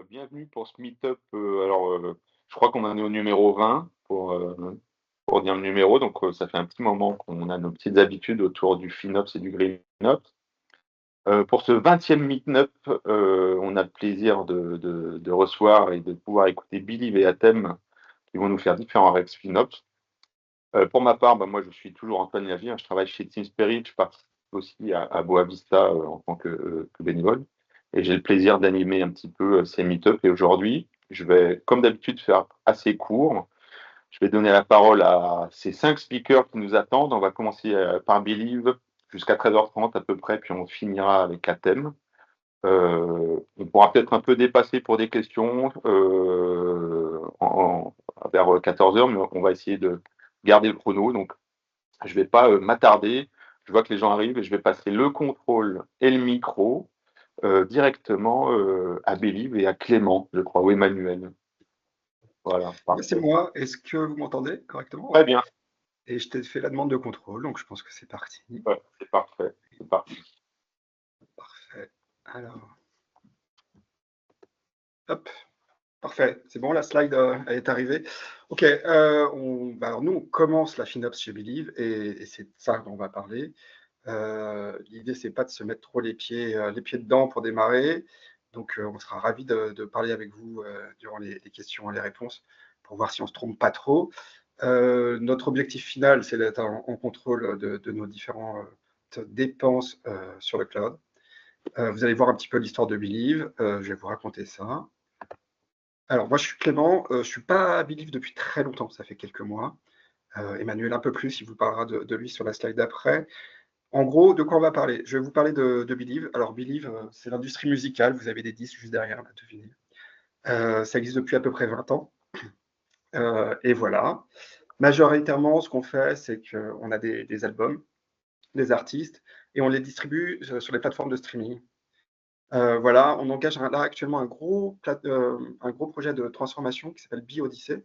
Bienvenue pour ce meet-up. Je crois qu'on en est au numéro 20 pour dire le numéro. Donc, ça fait un petit moment qu'on a nos petites habitudes autour du FinOps et du GreenOps. Pour ce 20e meet-up, on a le plaisir de recevoir et de pouvoir écouter Believe et Atem qui vont nous faire différents Rex FinOps. Pour ma part, moi, je suis toujours Antoine Lavier, hein. Je travaille chez Team Spirit. Je participe aussi à Boa Vista en tant que bénévole. Et j'ai le plaisir d'animer un petit peu ces meet-ups. Et aujourd'hui, je vais, comme d'habitude, faire assez court. Je vais donner la parole à ces 5 speakers qui nous attendent. On va commencer par Believe jusqu'à 13h30 à peu près, puis on finira avec Atem. On pourra peut-être un peu dépasser pour des questions vers 14h, mais on va essayer de garder le chrono. Donc, je ne vais pas m'attarder. Je vois que les gens arrivent et je vais passer le contrôle et le micro directement à Believe et à Clément, je crois, ou Emmanuel. Voilà, C'est parfait. moi. Est-ce que vous m'entendez correctement? Très bien. Et je t'ai fait la demande de contrôle, donc je pense que c'est parti. Ouais, c'est parfait. C'est parti. Parfait. Alors, hop. Parfait. C'est bon, la slide elle est arrivée. OK. Alors nous, on commence la FinOps chez Believe et c'est de ça dont on va parler. L'idée, c'est pas de se mettre trop les pieds dedans pour démarrer. Donc, on sera ravis de parler avec vous durant les questions et les réponses pour voir si on se trompe pas trop. Notre objectif final, c'est d'être en contrôle de nos différentes dépenses sur le cloud. Vous allez voir un petit peu l'histoire de Believe. Je vais vous raconter ça. Alors, moi, je suis Clément. Je ne suis pas à Believe depuis très longtemps. Ça fait quelques mois. Emmanuel, un peu plus. Il vous parlera de lui sur la slide d'après. En gros, de quoi on va parler? Je vais vous parler de Believe. Alors, Believe, c'est l'industrie musicale. Vous avez des disques juste derrière, là, devinez. Ça existe depuis à peu près 20 ans. Et voilà. Majoritairement, ce qu'on fait, c'est qu'on a des albums, des artistes, et on les distribue sur les plateformes de streaming. Voilà, on engage là actuellement un gros projet de transformation qui s'appelle BioDyssey,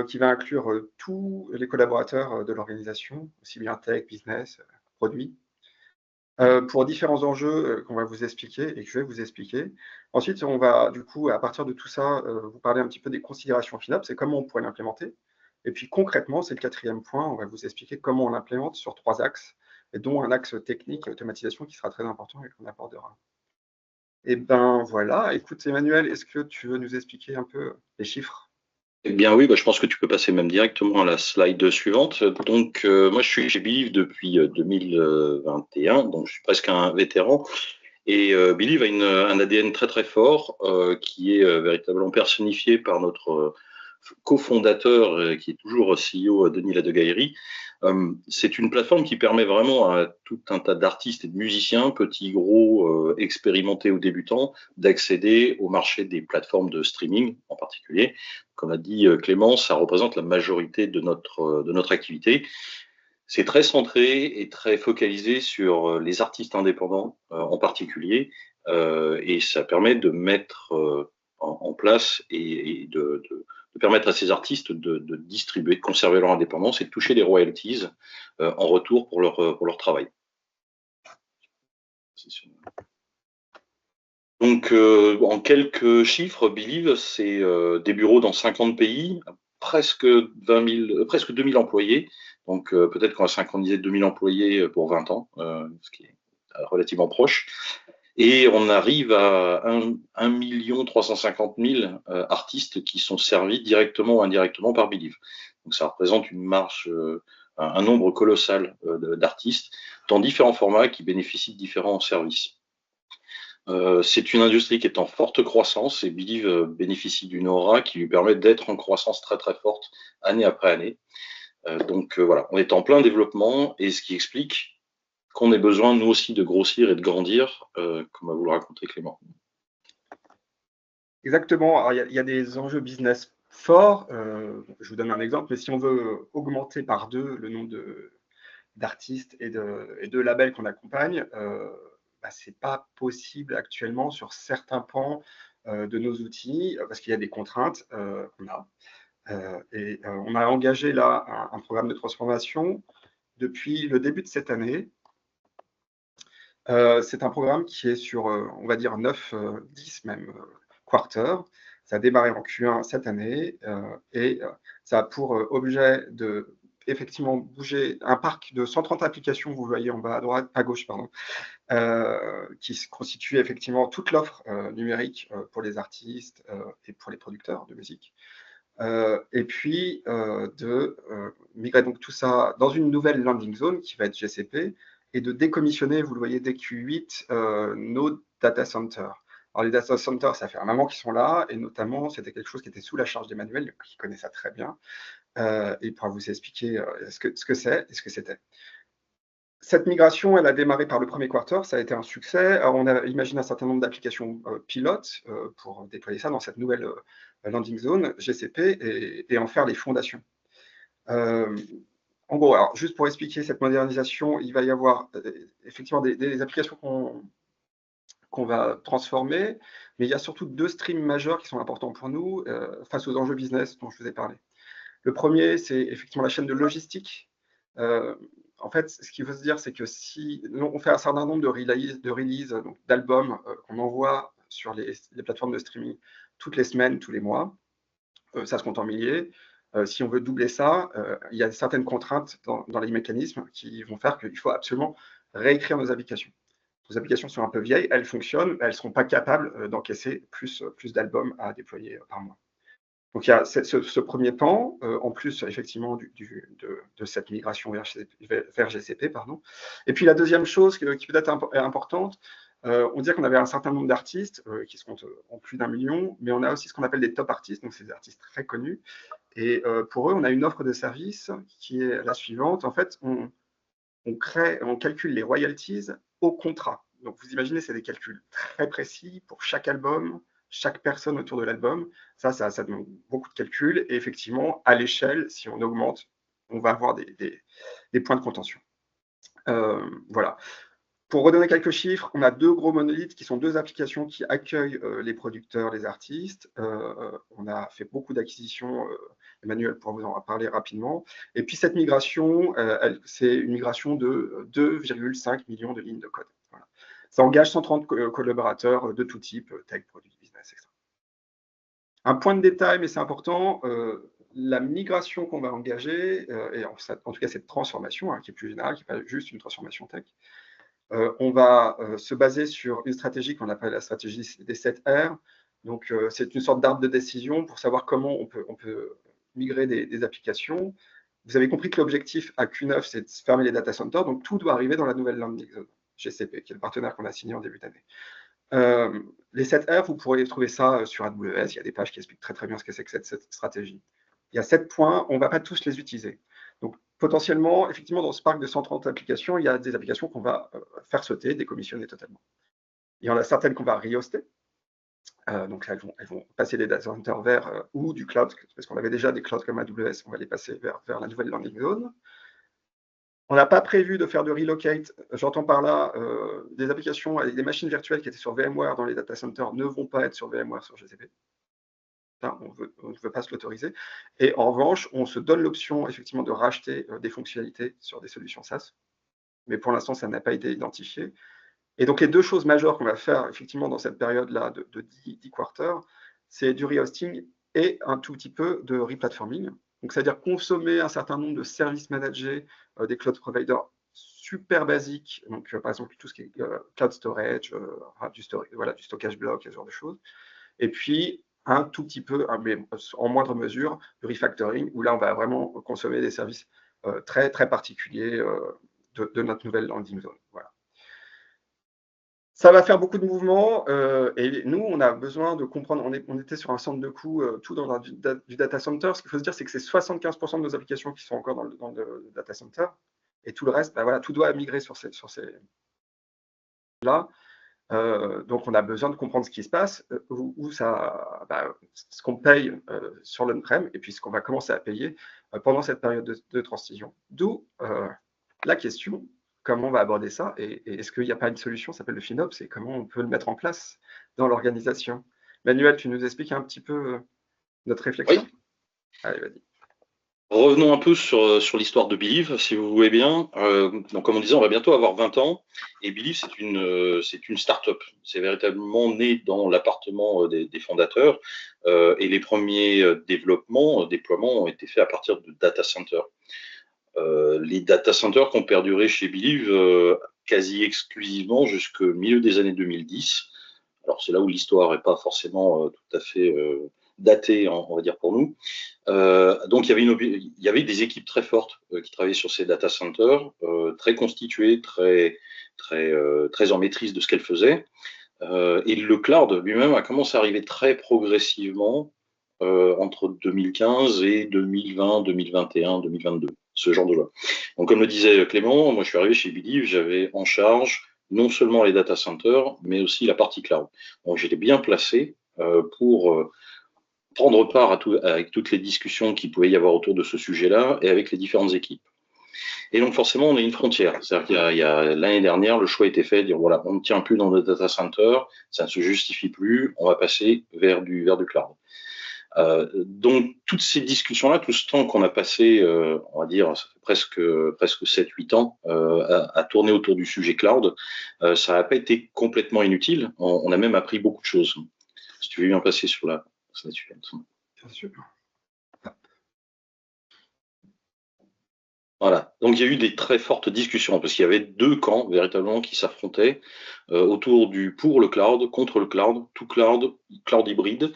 qui va inclure tous les collaborateurs de l'organisation, aussi bien tech, business, produits, pour différents enjeux qu'on va vous expliquer et que je vais vous expliquer. Ensuite, on va, du coup, à partir de tout ça, vous parler un petit peu des considérations FinOps, c'est comment on pourrait l'implémenter. Et puis concrètement, c'est le 4e point, on va vous expliquer comment on l'implémente sur 3 axes, et dont un axe technique et automatisation qui sera très important et qu'on abordera. Et ben voilà, écoute Emmanuel, est-ce que tu veux nous expliquer un peu les chiffres? Eh bien oui, je pense que tu peux passer même directement à la slide suivante. Donc moi je suis chez Believe depuis 2021, donc je suis presque un vétéran. Et Believe a un ADN très très fort qui est véritablement personnifié par notre cofondateur qui est toujours CEO Denis Ladegaillerie. C'est une plateforme qui permet vraiment à tout un tas d'artistes et de musiciens, petits, gros, expérimentés ou débutants, d'accéder au marché des plateformes de streaming en particulier. Comme a dit Clément, ça représente la majorité de notre activité. C'est très centré et très focalisé sur les artistes indépendants en particulier, et ça permet de mettre en place et de permettre à ces artistes de distribuer, de conserver leur indépendance et de toucher des royalties en retour pour leur travail. Donc, en quelques chiffres, Believe, c'est des bureaux dans 50 pays, presque 2000 employés. Donc, peut-être qu'on va synchroniser 2000 employés pour 20 ans, ce qui est relativement proche. Et on arrive à 1 350 000 artistes qui sont servis directement ou indirectement par Believe. Donc, ça représente une marge, un nombre colossal d'artistes dans différents formats qui bénéficient de différents services. C'est une industrie qui est en forte croissance et Believe bénéficie d'une aura qui lui permet d'être en croissance très très forte année après année. Donc voilà, on est en plein développement et ce qui explique qu'on ait besoin nous aussi de grossir et de grandir, comme va vous le raconter Clément. Exactement. Alors, il y a des enjeux business forts. Je vous donne un exemple, mais si on veut augmenter par 2 le nombre d'artistes et de labels qu'on accompagne, c'est pas possible actuellement sur certains pans de nos outils parce qu'il y a des contraintes qu'on a. On a engagé là un programme de transformation depuis le début de cette année. C'est un programme qui est sur, on va dire, 9, 10 même quarter. Ça a démarré en Q1 cette année et ça a pour objet de effectivement bouger un parc de 130 applications, vous voyez en bas à gauche, pardon, qui constitue effectivement toute l'offre numérique pour les artistes et pour les producteurs de musique. Et puis de migrer donc tout ça dans une nouvelle landing zone qui va être GCP et de décommissionner, vous le voyez dès Q8, nos data centers. Alors les data centers, ça fait un moment qu'ils sont là, et notamment c'était quelque chose qui était sous la charge d'Emmanuel, qui connaît ça très bien, et il pourra vous expliquer ce que c'est et ce que c'était. Cette migration, elle a démarré par le premier quarter, ça a été un succès. Alors, on a imaginé un certain nombre d'applications pilotes pour déployer ça dans cette nouvelle landing zone GCP et en faire les fondations. En gros, alors, juste pour expliquer cette modernisation, il va y avoir effectivement des applications qu'on va transformer, mais il y a surtout deux streams majeurs qui sont importants pour nous face aux enjeux business dont je vous ai parlé. Le premier, c'est effectivement la chaîne de logistique. En fait, ce qu'il faut se dire, c'est que si on fait un certain nombre de releases d'albums qu'on envoie sur les plateformes de streaming toutes les semaines, tous les mois, ça se compte en milliers. Si on veut doubler ça, il y a certaines contraintes dans les mécanismes qui vont faire qu'il faut absolument réécrire nos applications. Nos applications sont un peu vieilles, elles fonctionnent, mais elles ne seront pas capables d'encaisser plus d'albums à déployer par mois. Donc il y a ce premier pan, en plus effectivement de cette migration vers GCP. Pardon. Et puis la deuxième chose qui peut être importante, on disait qu'on avait un certain nombre d'artistes qui se comptent en plus d'1 million, mais on a aussi ce qu'on appelle des top artistes, donc c'est des artistes très connus. Et pour eux, on a une offre de service qui est la suivante. En fait, on calcule les royalties au contrat. Donc vous imaginez, c'est des calculs très précis pour chaque album, chaque personne autour de l'album. Ça demande beaucoup de calculs. Et effectivement, à l'échelle, si on augmente, on va avoir des points de contention. Voilà. Pour redonner quelques chiffres, on a deux gros monolithes qui sont deux applications qui accueillent les producteurs, les artistes. On a fait beaucoup d'acquisitions. Emmanuel pourra vous en parler rapidement. Et puis cette migration, c'est une migration de 2,5 millions de lignes de code. Voilà. Ça engage 130 collaborateurs de tout type, tech, produit, business, etc. Un point de détail, mais c'est important, la migration qu'on va engager, et en tout cas cette transformation, qui est plus générale, qui n'est pas juste une transformation tech, on va se baser sur une stratégie qu'on appelle la stratégie des 7 R. Donc, c'est une sorte d'arbre de décision pour savoir comment on peut migrer des applications. Vous avez compris que l'objectif à Q9, c'est de fermer les data centers. Donc, tout doit arriver dans la nouvelle landing zone GCP, qui est le partenaire qu'on a signé en début d'année. Les 7 R, vous pourrez trouver ça sur AWS. Il y a des pages qui expliquent très très bien ce que c'est que cette stratégie. Il y a 7 points, on ne va pas tous les utiliser. Donc, potentiellement, effectivement, dans ce parc de 130 applications, il y a des applications qu'on va faire sauter, décommissionner totalement. Il y en a certaines qu'on va rehoster. Donc, elles vont passer des data centers vers ou du cloud, parce qu'on avait déjà des clouds comme AWS, on va les passer vers la nouvelle landing zone. On n'a pas prévu de faire de relocate. J'entends par là des applications avec des machines virtuelles qui étaient sur VMware dans les data centers ne vont pas être sur VMware sur GCP. On ne veut pas se l'autoriser. Et en revanche, on se donne l'option effectivement de racheter des fonctionnalités sur des solutions SaaS. Mais pour l'instant, ça n'a pas été identifié. Et donc, les deux choses majeures qu'on va faire effectivement dans cette période-là de 10 quarters, c'est du rehosting et un tout petit peu de replatforming. Donc, c'est-à-dire consommer un certain nombre de services managés des cloud providers super basiques. Donc, par exemple, tout ce qui est cloud storage, du stockage bloc, ce genre de choses. Et puis, un tout petit peu, mais en moindre mesure, du refactoring, où là, on va vraiment consommer des services très, très particuliers de notre nouvelle landing zone. Voilà. Ça va faire beaucoup de mouvements et nous, on a besoin de comprendre, on était sur un centre de coûts, tout dans du data center. Ce qu'il faut se dire, c'est que c'est 75% de nos applications qui sont encore dans le data center et tout le reste, voilà, tout doit migrer sur ces là. Donc, on a besoin de comprendre ce qui se passe, où ce qu'on paye sur l'on-prem et puis ce qu'on va commencer à payer pendant cette période de transition. D'où la question, comment on va aborder ça et est-ce qu'il n'y a pas une solution, ça s'appelle le FinOps, et comment on peut le mettre en place dans l'organisation. Manuel, tu nous expliques un petit peu notre réflexion? Oui. Allez, vas-y. Revenons un peu sur l'histoire de Believe, si vous voulez bien. Donc, comme on disait, on va bientôt avoir 20 ans. Et Believe, c'est une start-up. C'est véritablement né dans l'appartement des fondateurs. Et les premiers déploiements ont été faits à partir de data centers. Les data centers qui ont perduré chez Believe quasi exclusivement jusqu'au milieu des années 2010. Alors, c'est là où l'histoire n'est pas forcément tout à fait datée, on va dire, pour nous. Donc, il y avait des équipes très fortes qui travaillaient sur ces data centers, très constituées, très en maîtrise de ce qu'elles faisaient. Et le cloud lui-même a commencé à arriver très progressivement entre 2015 et 2020, 2021, 2022, ce genre de là. Donc, comme le disait Clément, moi je suis arrivé chez Believe, j'avais en charge non seulement les data centers, mais aussi la partie cloud. Donc, j'étais bien placé pour prendre part avec toutes les discussions qu'il pouvait y avoir autour de ce sujet-là et avec les différentes équipes. Et donc forcément, on a une frontière. C'est-à-dire qu'il y a l'année dernière, le choix a été fait de dire voilà, on ne tient plus dans le data center, ça ne se justifie plus, on va passer vers du cloud. Donc toutes ces discussions-là, tout ce temps qu'on a passé, on va dire, ça fait presque 7-8 ans à tourner autour du sujet cloud, ça n'a pas été complètement inutile. On a même appris beaucoup de choses. Si tu veux bien passer sur la slide suivante. Bien sûr. Voilà. Donc il y a eu des très fortes discussions parce qu'il y avait deux camps véritablement qui s'affrontaient autour du pour le cloud, contre le cloud, tout cloud, cloud hybride.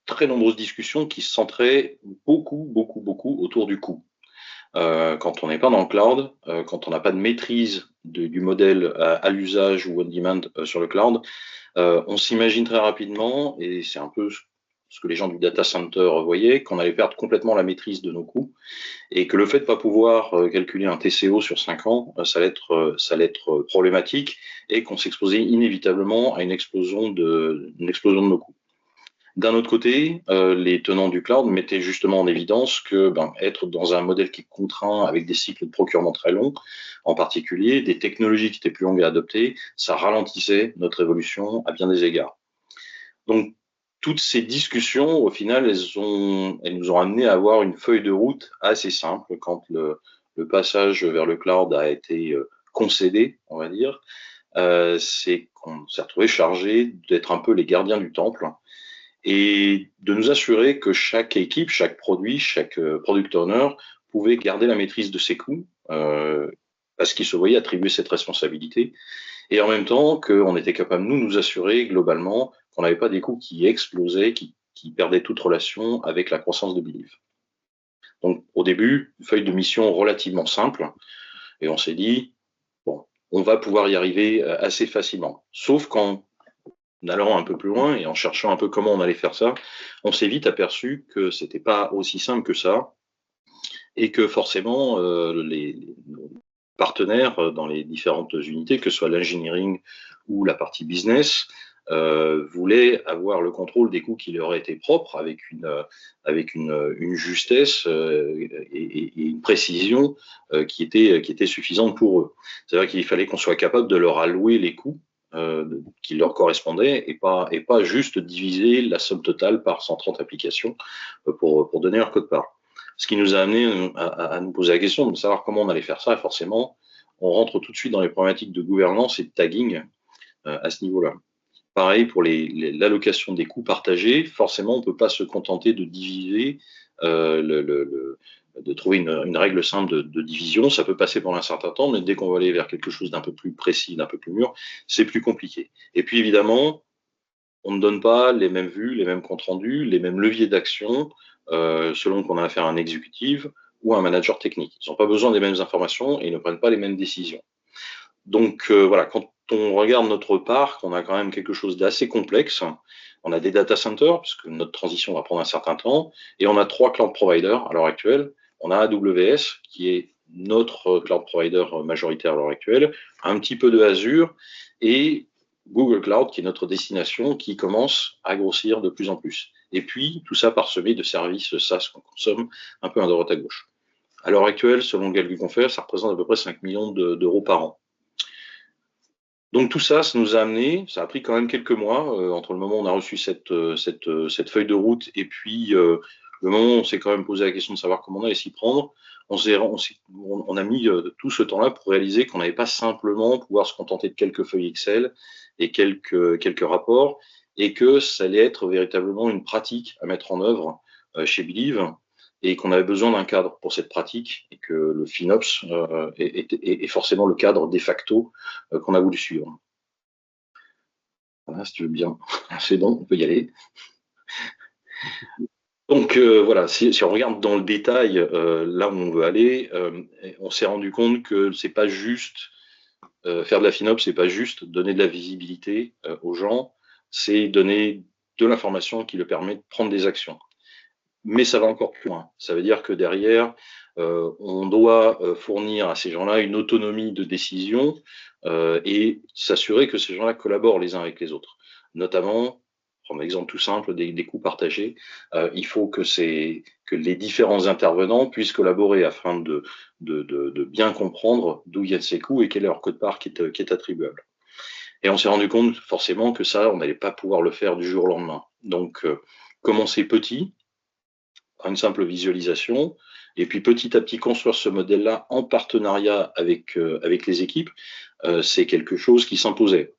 Très nombreuses discussions qui se centraient beaucoup autour du coût. Quand on n'est pas dans le cloud, quand on n'a pas de maîtrise du modèle à l'usage ou on demand sur le cloud, on s'imagine très rapidement, et c'est un peu ce que les gens du data center voyaient, qu'on allait perdre complètement la maîtrise de nos coûts et que le fait de ne pas pouvoir calculer un TCO sur 5 ans, ça allait être problématique et qu'on s'exposait inévitablement à une explosion de nos coûts. D'un autre côté, les tenants du cloud mettaient justement en évidence que être dans un modèle qui est contraint avec des cycles de procurement très longs, en particulier des technologies qui étaient plus longues à adopter, ça ralentissait notre évolution à bien des égards. Donc, toutes ces discussions, au final, elles nous ont amené à avoir une feuille de route assez simple quand le passage vers le cloud a été concédé, on va dire. C'est qu'on s'est retrouvé chargé d'être un peu les gardiens du temple et de nous assurer que chaque équipe, chaque produit, chaque product owner pouvait garder la maîtrise de ses coûts parce qu'il se voyait attribuer cette responsabilité. Et en même temps, qu'on était capable, nous assurer globalement qu'on n'avait pas des coûts qui explosaient, qui perdaient toute relation avec la croissance de Believe. Donc, au début, une feuille de mission relativement simple, et on s'est dit, bon, on va pouvoir y arriver assez facilement. Sauf qu'en allant un peu plus loin et en cherchant un peu comment on allait faire ça, on s'est vite aperçu que c'était pas aussi simple que ça, et que forcément, les partenaires dans les différentes unités, que ce soit l'engineering ou la partie business, voulaient avoir le contrôle des coûts qui leur étaient propres avec une justesse et une précision qui était suffisante pour eux. C'est-à-dire qu'il fallait qu'on soit capable de leur allouer les coûts qui leur correspondaient et pas juste diviser la somme totale par 130 applications pour donner leur code-part. Ce qui nous a amené à nous poser la question de savoir comment on allait faire ça. Et forcément, on rentre tout de suite dans les problématiques de gouvernance et de tagging à ce niveau-là. Pareil pour l'allocation des coûts partagés. Forcément, on ne peut pas se contenter de diviser, de trouver une règle simple de division. Ça peut passer pendant un certain temps, mais dès qu'on va aller vers quelque chose d'un peu plus précis, d'un peu plus mûr, c'est plus compliqué. Et puis évidemment, on ne donne pas les mêmes vues, les mêmes comptes rendus, les mêmes leviers d'action selon qu'on a affaire à un exécutif ou à un manager technique. Ils n'ont pas besoin des mêmes informations et ils ne prennent pas les mêmes décisions. Donc voilà, quand on regarde notre parc, on a quand même quelque chose d'assez complexe. On a des data centers, puisque notre transition va prendre un certain temps, et on a 3 cloud providers à l'heure actuelle. On a AWS, qui est notre cloud provider majoritaire à l'heure actuelle, un petit peu de Azure, et Google Cloud, qui est notre destination, qui commence à grossir de plus en plus. Et puis, tout ça parsemé de services SaaS qu'on consomme un peu à droite à gauche. À l'heure actuelle, selon le calcul qu'on fait, ça représente à peu près 5 millions d'euros par an. Donc tout ça, ça nous a amené, ça a pris quand même quelques mois entre le moment où on a reçu cette feuille de route et puis le moment où on s'est quand même posé la question de savoir comment on allait s'y prendre, on a mis tout ce temps-là pour réaliser qu'on n'allait pas simplement pouvoir se contenter de quelques feuilles Excel et quelques rapports, et que ça allait être véritablement une pratique à mettre en œuvre chez Believe, et qu'on avait besoin d'un cadre pour cette pratique, et que le FinOps est forcément le cadre de facto qu'on a voulu suivre. Voilà, si tu veux bien. C'est bon, on peut y aller. Donc voilà, si on regarde dans le détail là où on veut aller, on s'est rendu compte que c'est pas juste faire de la FinOps, c'est pas juste donner de la visibilité aux gens, c'est donner de l'information qui leur permet de prendre des actions. Mais ça va encore plus loin. Ça veut dire que derrière, on doit fournir à ces gens-là une autonomie de décision et s'assurer que ces gens-là collaborent les uns avec les autres. Notamment, prendre l'exemple tout simple des coûts partagés, il faut que les différents intervenants puissent collaborer afin de bien comprendre d'où viennent ces coûts et quel est leur code-part qui est attribuable. Et on s'est rendu compte forcément que ça, on n'allait pas pouvoir le faire du jour au lendemain. Donc, commencer petit, par une simple visualisation, et puis petit à petit construire ce modèle-là en partenariat avec les équipes, c'est quelque chose qui s'imposait.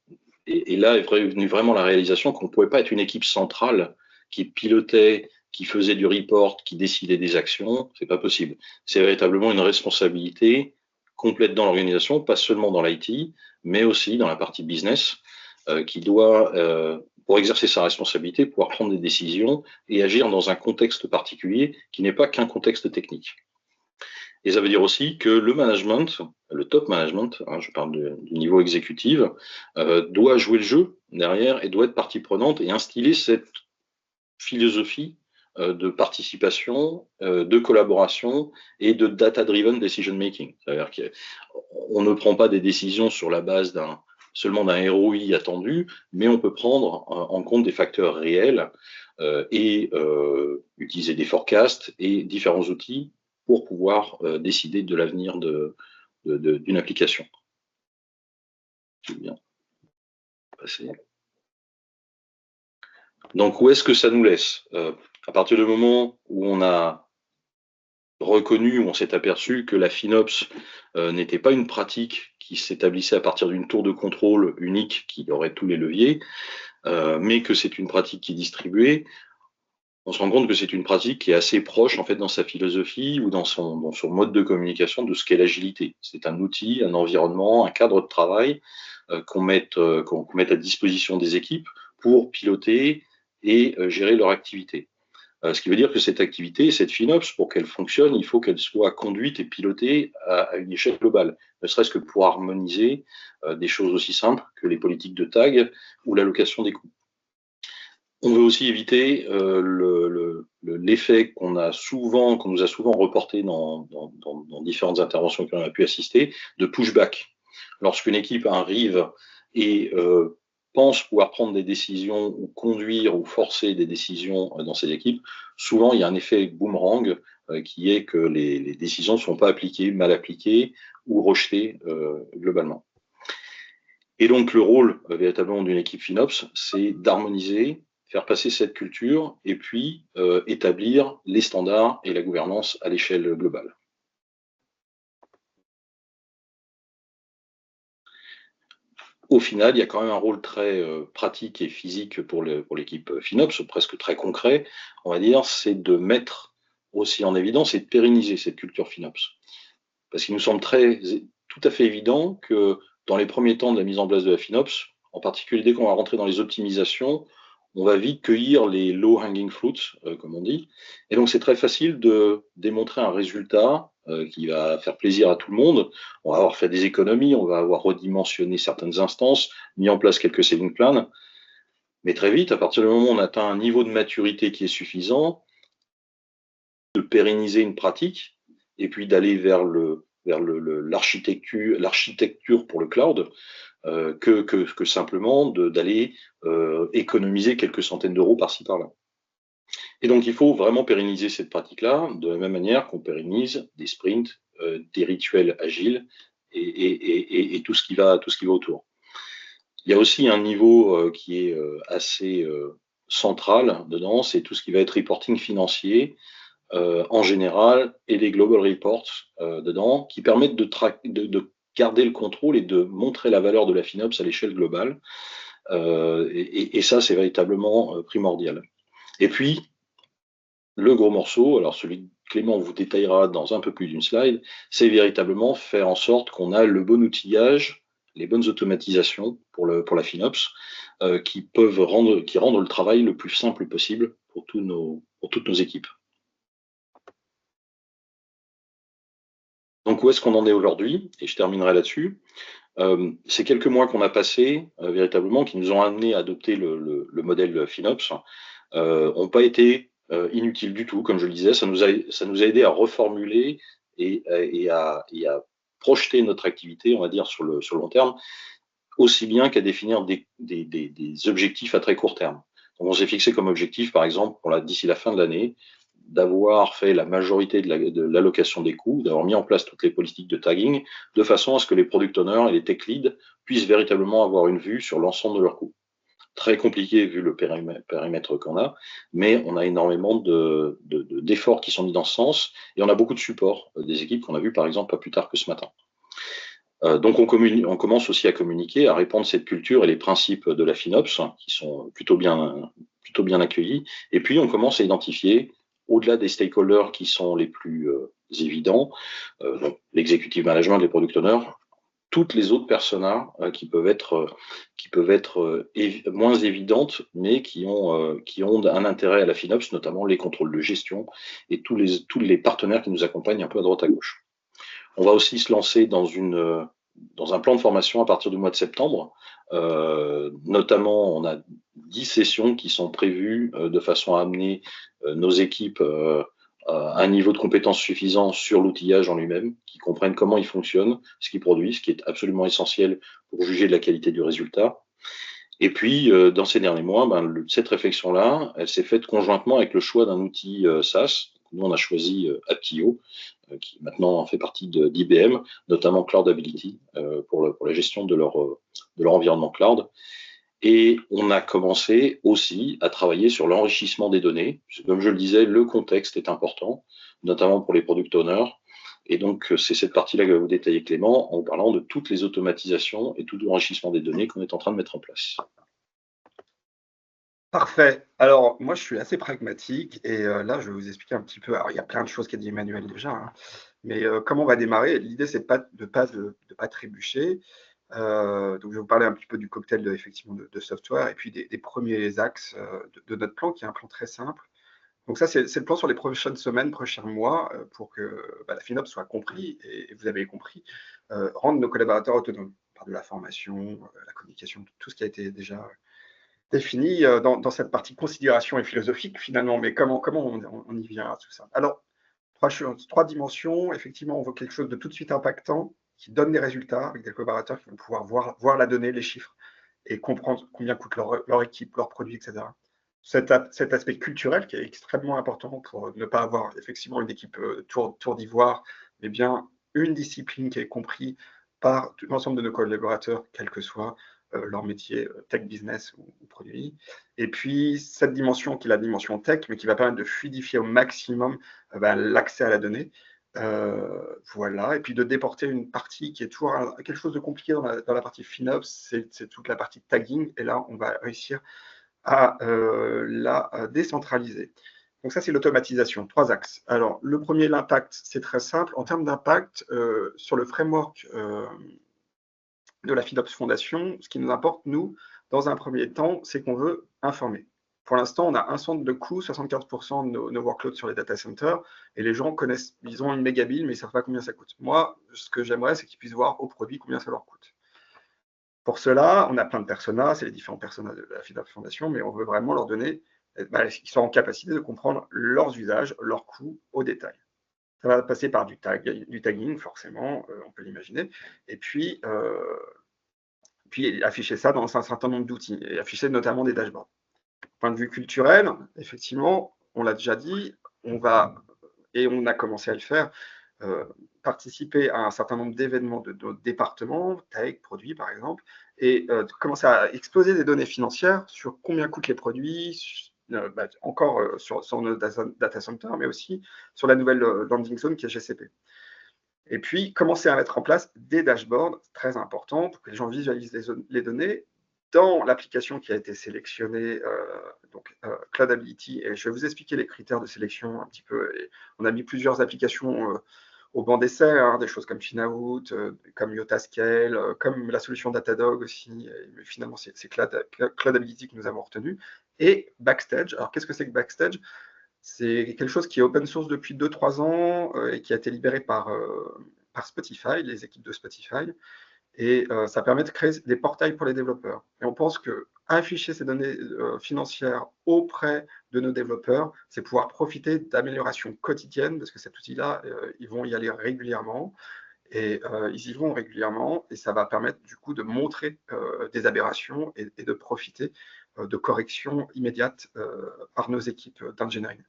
Et là est venue vraiment la réalisation qu'on ne pouvait pas être une équipe centrale qui pilotait, qui faisait du report, qui décidait des actions. C'est pas possible. C'est véritablement une responsabilité complète dans l'organisation, pas seulement dans l'IT, mais aussi dans la partie business, qui doit, pour exercer sa responsabilité, pouvoir prendre des décisions et agir dans un contexte particulier qui n'est pas qu'un contexte technique. Et ça veut dire aussi que le management, le top management, je parle du niveau exécutif, doit jouer le jeu derrière et doit être partie prenante et instiller cette philosophie de participation, de collaboration et de data-driven decision making. C'est-à-dire qu'on ne prend pas des décisions sur la base seulement d'un ROI attendu, mais on peut prendre en compte des facteurs réels et utiliser des forecasts et différents outils pour pouvoir décider de l'avenir d'une application. Je vais bien passer. Donc, où est-ce que ça nous laisse à partir du moment où on a reconnu, où on s'est aperçu que la FinOps n'était pas une pratique qui s'établissait à partir d'une tour de contrôle unique qui aurait tous les leviers, mais que c'est une pratique qui est distribuée, on se rend compte que c'est une pratique qui est assez proche en fait dans sa philosophie ou dans son mode de communication de ce qu'est l'agilité. C'est un outil, un environnement, un cadre de travail qu'on mette à disposition des équipes pour piloter et gérer leur activité. Ce qui veut dire que cette activité, cette FinOps, pour qu'elle fonctionne, il faut qu'elle soit conduite et pilotée à une échelle globale, ne serait-ce que pour harmoniser des choses aussi simples que les politiques de tag ou l'allocation des coûts. On veut aussi éviter l'effet qu'on nous a souvent reporté dans différentes interventions qu'on a pu assister, de pushback. Lorsqu'une équipe arrive et pense pouvoir prendre des décisions ou conduire ou forcer des décisions dans ses équipes, souvent il y a un effet boomerang qui est que les décisions ne sont pas appliquées, mal appliquées ou rejetées globalement. Et donc le rôle véritablement d'une équipe FinOps, c'est d'harmoniser, faire passer cette culture et puis établir les standards et la gouvernance à l'échelle globale. Au final, il y a quand même un rôle très pratique et physique pour l'équipe FinOps, presque très concret, on va dire, c'est de mettre aussi en évidence et de pérenniser cette culture FinOps. Parce qu'il nous semble tout à fait évident que dans les premiers temps de la mise en place de la FinOps, en particulier dès qu'on va rentrer dans les optimisations, on va vite cueillir les low-hanging fruits, comme on dit. Et donc, c'est très facile de démontrer un résultat qui va faire plaisir à tout le monde. On va avoir fait des économies, on va avoir redimensionné certaines instances, mis en place quelques saving plans. Mais très vite, à partir du moment où on atteint un niveau de maturité qui est suffisant, de pérenniser une pratique et puis d'aller vers l'architecture pour le cloud, que simplement d'aller économiser quelques centaines d'euros par-ci par-là. Et donc, il faut vraiment pérenniser cette pratique-là de la même manière qu'on pérennise des sprints, des rituels agiles et tout ce qui va autour. Il y a aussi un niveau qui est assez central dedans, c'est tout ce qui va être reporting financier, en général et les global reports dedans qui permettent de garder le contrôle et de montrer la valeur de la FinOps à l'échelle globale. Et ça, c'est véritablement primordial. Et puis, le gros morceau, alors celui que Clément vous détaillera dans un peu plus d'une slide, c'est véritablement faire en sorte qu'on a le bon outillage, les bonnes automatisations pour la FinOps, qui rendent le travail le plus simple possible pour toutes nos équipes. Donc, où est-ce qu'on en est aujourd'hui? Et je terminerai là-dessus. Ces quelques mois qu'on a passés, véritablement, qui nous ont amenés à adopter le modèle FinOps, n'ont pas été inutiles du tout. Comme je le disais, ça nous a aidé à reformuler et à projeter notre activité, on va dire, sur le long terme, aussi bien qu'à définir des objectifs à très court terme. Donc, on s'est fixé comme objectif, par exemple, d'ici la fin de l'année, d'avoir fait la majorité de l'allocation des coûts, d'avoir mis en place toutes les politiques de tagging, de façon à ce que les product owners et les tech leads puissent véritablement avoir une vue sur l'ensemble de leurs coûts. Très compliqué vu le périmètre qu'on a, mais on a énormément d'efforts qui sont mis dans ce sens, et on a beaucoup de support des équipes qu'on a vu par exemple pas plus tard que ce matin. Donc on commence aussi à communiquer, à répandre cette culture et les principes de la FinOps, qui sont plutôt bien accueillis, et puis on commence à identifier, au-delà des stakeholders qui sont les plus évidents, donc l'executive management, les product owners, toutes les autres personas qui peuvent être moins évidentes, mais qui ont un intérêt à la FinOps, notamment les contrôles de gestion et tous les partenaires qui nous accompagnent un peu à droite à gauche. On va aussi se lancer dans un plan de formation à partir du mois de septembre. Notamment, on a 10 sessions qui sont prévues de façon à amener nos équipes à un niveau de compétence suffisant sur l'outillage en lui-même, qui comprennent comment il fonctionne, ce qu'il produit, ce qui est absolument essentiel pour juger de la qualité du résultat. Et puis, dans ces derniers mois, cette réflexion-là, elle s'est faite conjointement avec le choix d'un outil SaaS. Nous, on a choisi Apptio, qui maintenant fait partie d'IBM, notamment Cloudability, pour la gestion de leur environnement cloud. Et on a commencé aussi à travailler sur l'enrichissement des données. Comme je le disais, le contexte est important, notamment pour les product owners. Et donc, c'est cette partie-là que va vous détailler Clément, en parlant de toutes les automatisations et tout l'enrichissement des données qu'on est en train de mettre en place. Parfait. Alors, moi, je suis assez pragmatique et là, je vais vous expliquer un petit peu. Alors, il y a plein de choses qu'a dit Emmanuel déjà, hein, mais comment on va démarrer? L'idée, c'est de pas trébucher. Donc, je vais vous parler un petit peu du cocktail effectivement de software et puis des premiers axes de notre plan, qui est un plan très simple. Donc ça, c'est le plan sur les prochaines semaines, prochains mois, pour que la FinOps soit compris, et vous avez compris, rendre nos collaborateurs autonomes par de la formation, la communication, tout ce qui a été déjà défini dans cette partie considération et philosophique finalement. Mais comment on y vient à tout ça? Alors, trois dimensions. Effectivement, on veut quelque chose de tout de suite impactant, qui donne des résultats, avec des collaborateurs qui vont pouvoir voir la donnée, les chiffres, et comprendre combien coûte leur équipe, leurs produits, etc. Cet aspect culturel qui est extrêmement important pour ne pas avoir effectivement une équipe tour d'ivoire, mais bien une discipline qui est comprise par l'ensemble de nos collaborateurs, quel que soit leur métier, tech, business ou produit. Et puis, cette dimension qui est la dimension tech, mais qui va permettre de fluidifier au maximum l'accès à la donnée. Voilà. Et puis de déporter une partie qui est toujours quelque chose de compliqué dans la partie FinOps, c'est toute la partie tagging. Et là, on va réussir à la décentraliser. Donc ça, c'est l'automatisation, 3 axes. Alors, le premier, l'impact, c'est très simple. En termes d'impact, sur le framework de la FinOps Foundation, ce qui nous importe, nous, dans un premier temps, c'est qu'on veut informer. Pour l'instant, on a un centre de coût, 75% de nos workloads sur les data centers, et les gens connaissent, ils ont une méga bill, mais ils ne savent pas combien ça coûte. Moi, ce que j'aimerais, c'est qu'ils puissent voir au produit combien ça leur coûte. Pour cela, on a plein de personas, c'est les différents personas de la FinOps Foundation, mais on veut vraiment leur donner, qu'ils soient en capacité de comprendre leurs usages, leurs coûts au détail. Ça va passer par du tagging, forcément, on peut l'imaginer, et puis afficher ça dans un certain nombre d'outils, et afficher notamment des dashboards. Point de vue culturel, effectivement, on l'a déjà dit, on a commencé à le faire, participer à un certain nombre d'événements de notre département, tech, produits par exemple, et commencer à exposer des données financières sur combien coûtent les produits, encore sur nos data centers, mais aussi sur la nouvelle landing zone qui est GCP. Et puis, commencer à mettre en place des dashboards, très importants, pour que les gens visualisent les données dans l'application qui a été sélectionnée, Cloudability. Et je vais vous expliquer les critères de sélection un petit peu. Et on a mis plusieurs applications au banc d'essai, des choses comme Finaout, comme Yotascale, comme la solution Datadog aussi. Mais finalement, c'est Cloudability que nous avons retenu. Et Backstage. Alors, qu'est-ce que c'est que Backstage ? C'est quelque chose qui est open source depuis 2-3 ans et qui a été libéré par Spotify, les équipes de Spotify. Et ça permet de créer des portails pour les développeurs. Et on pense que afficher ces données financières auprès de nos développeurs, c'est pouvoir profiter d'améliorations quotidiennes, parce que cet outil-là, ils vont y aller régulièrement. Et ils y vont régulièrement, et ça va permettre du coup de montrer des aberrations et de profiter de corrections immédiates par nos équipes d'ingénierie.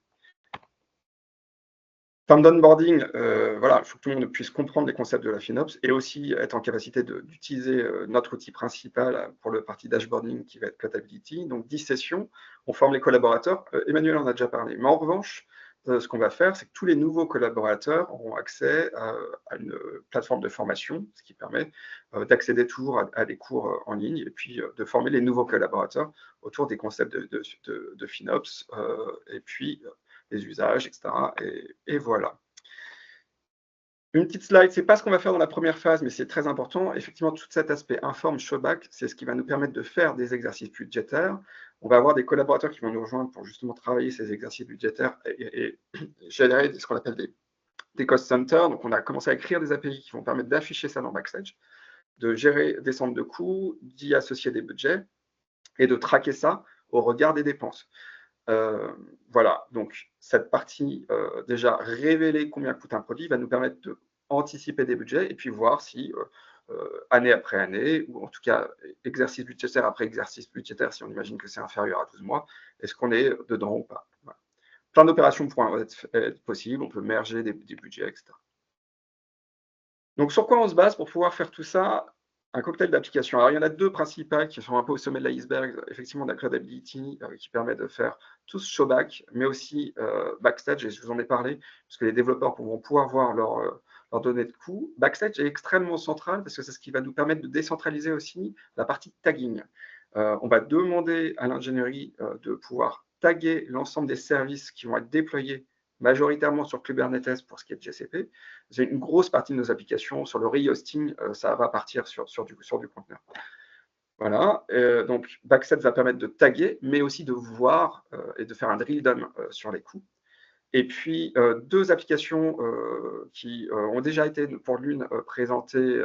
Temps d'onboarding, voilà, il faut que tout le monde puisse comprendre les concepts de la FinOps et aussi être en capacité d'utiliser notre outil principal pour le partie dashboarding qui va être Cloudability. Donc 10 sessions, on forme les collaborateurs. Emmanuel en a déjà parlé, mais en revanche, ce qu'on va faire, c'est que tous les nouveaux collaborateurs auront accès à une plateforme de formation, ce qui permet d'accéder toujours à des cours en ligne et puis de former les nouveaux collaborateurs autour des concepts de FinOps et puis les usages, etc. Et voilà. Une petite slide, c'est pas ce qu'on va faire dans la première phase, mais c'est très important. Effectivement, tout cet aspect inform, showback, c'est ce qui va nous permettre de faire des exercices budgétaires. On va avoir des collaborateurs qui vont nous rejoindre pour justement travailler ces exercices budgétaires et générer ce qu'on appelle des cost centers. Donc, on a commencé à écrire des API qui vont permettre d'afficher ça dans Backstage, de gérer des centres de coûts, d'y associer des budgets et de traquer ça au regard des dépenses. Voilà, donc cette partie, déjà révéler combien coûte un produit, va nous permettre d'anticiper des budgets et puis voir si, année après année, ou en tout cas exercice budgétaire après exercice budgétaire, si on imagine que c'est inférieur à 12 mois, est-ce qu'on est dedans ou pas. Voilà. Plein d'opérations pourront être possibles, on peut merger des budgets, etc. Donc sur quoi on se base pour pouvoir faire tout ça? Un cocktail d'applications. Alors, il y en a deux principales qui sont un peu au sommet de l'iceberg, effectivement, de la Cloudability, qui permet de faire tout ce showback, mais aussi Backstage, et je vous en ai parlé, parce que les développeurs pourront pouvoir voir leurs données de coût. Backstage est extrêmement central, parce que c'est ce qui va nous permettre de décentraliser aussi la partie tagging. On va demander à l'ingénierie de pouvoir taguer l'ensemble des services qui vont être déployés majoritairement sur Kubernetes pour ce qui est de GCP. C'est une grosse partie de nos applications. Sur le rehosting, ça va partir sur du conteneur. Voilà, donc Backstage va permettre de taguer, mais aussi de voir et de faire un drill down sur les coûts. Et puis, deux applications qui ont déjà été, pour l'une, présentées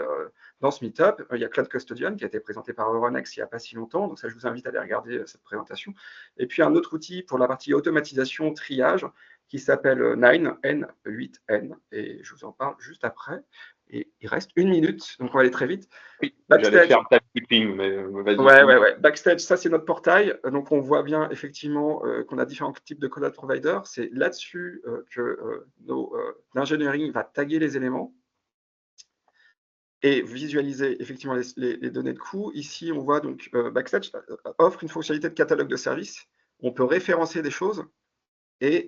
dans ce meetup. Il y a Cloud Custodian, qui a été présenté par Euronext il n'y a pas si longtemps. Donc ça, je vous invite à aller regarder cette présentation. Et puis, un autre outil pour la partie automatisation, triage, qui s'appelle Nine, N8N. Et je vous en parle juste après. Et il reste 1 minute, donc on va aller très vite. Oui, j'allais faire le timekeeping, mais vas-y. Ouais. Backstage, ça c'est notre portail. Donc on voit bien effectivement qu'on a différents types de cloud providers. C'est là-dessus que l'ingénierie va taguer les éléments et visualiser effectivement les données de coût. Ici, on voit donc Backstage offre une fonctionnalité de catalogue de services. On peut référencer des choses et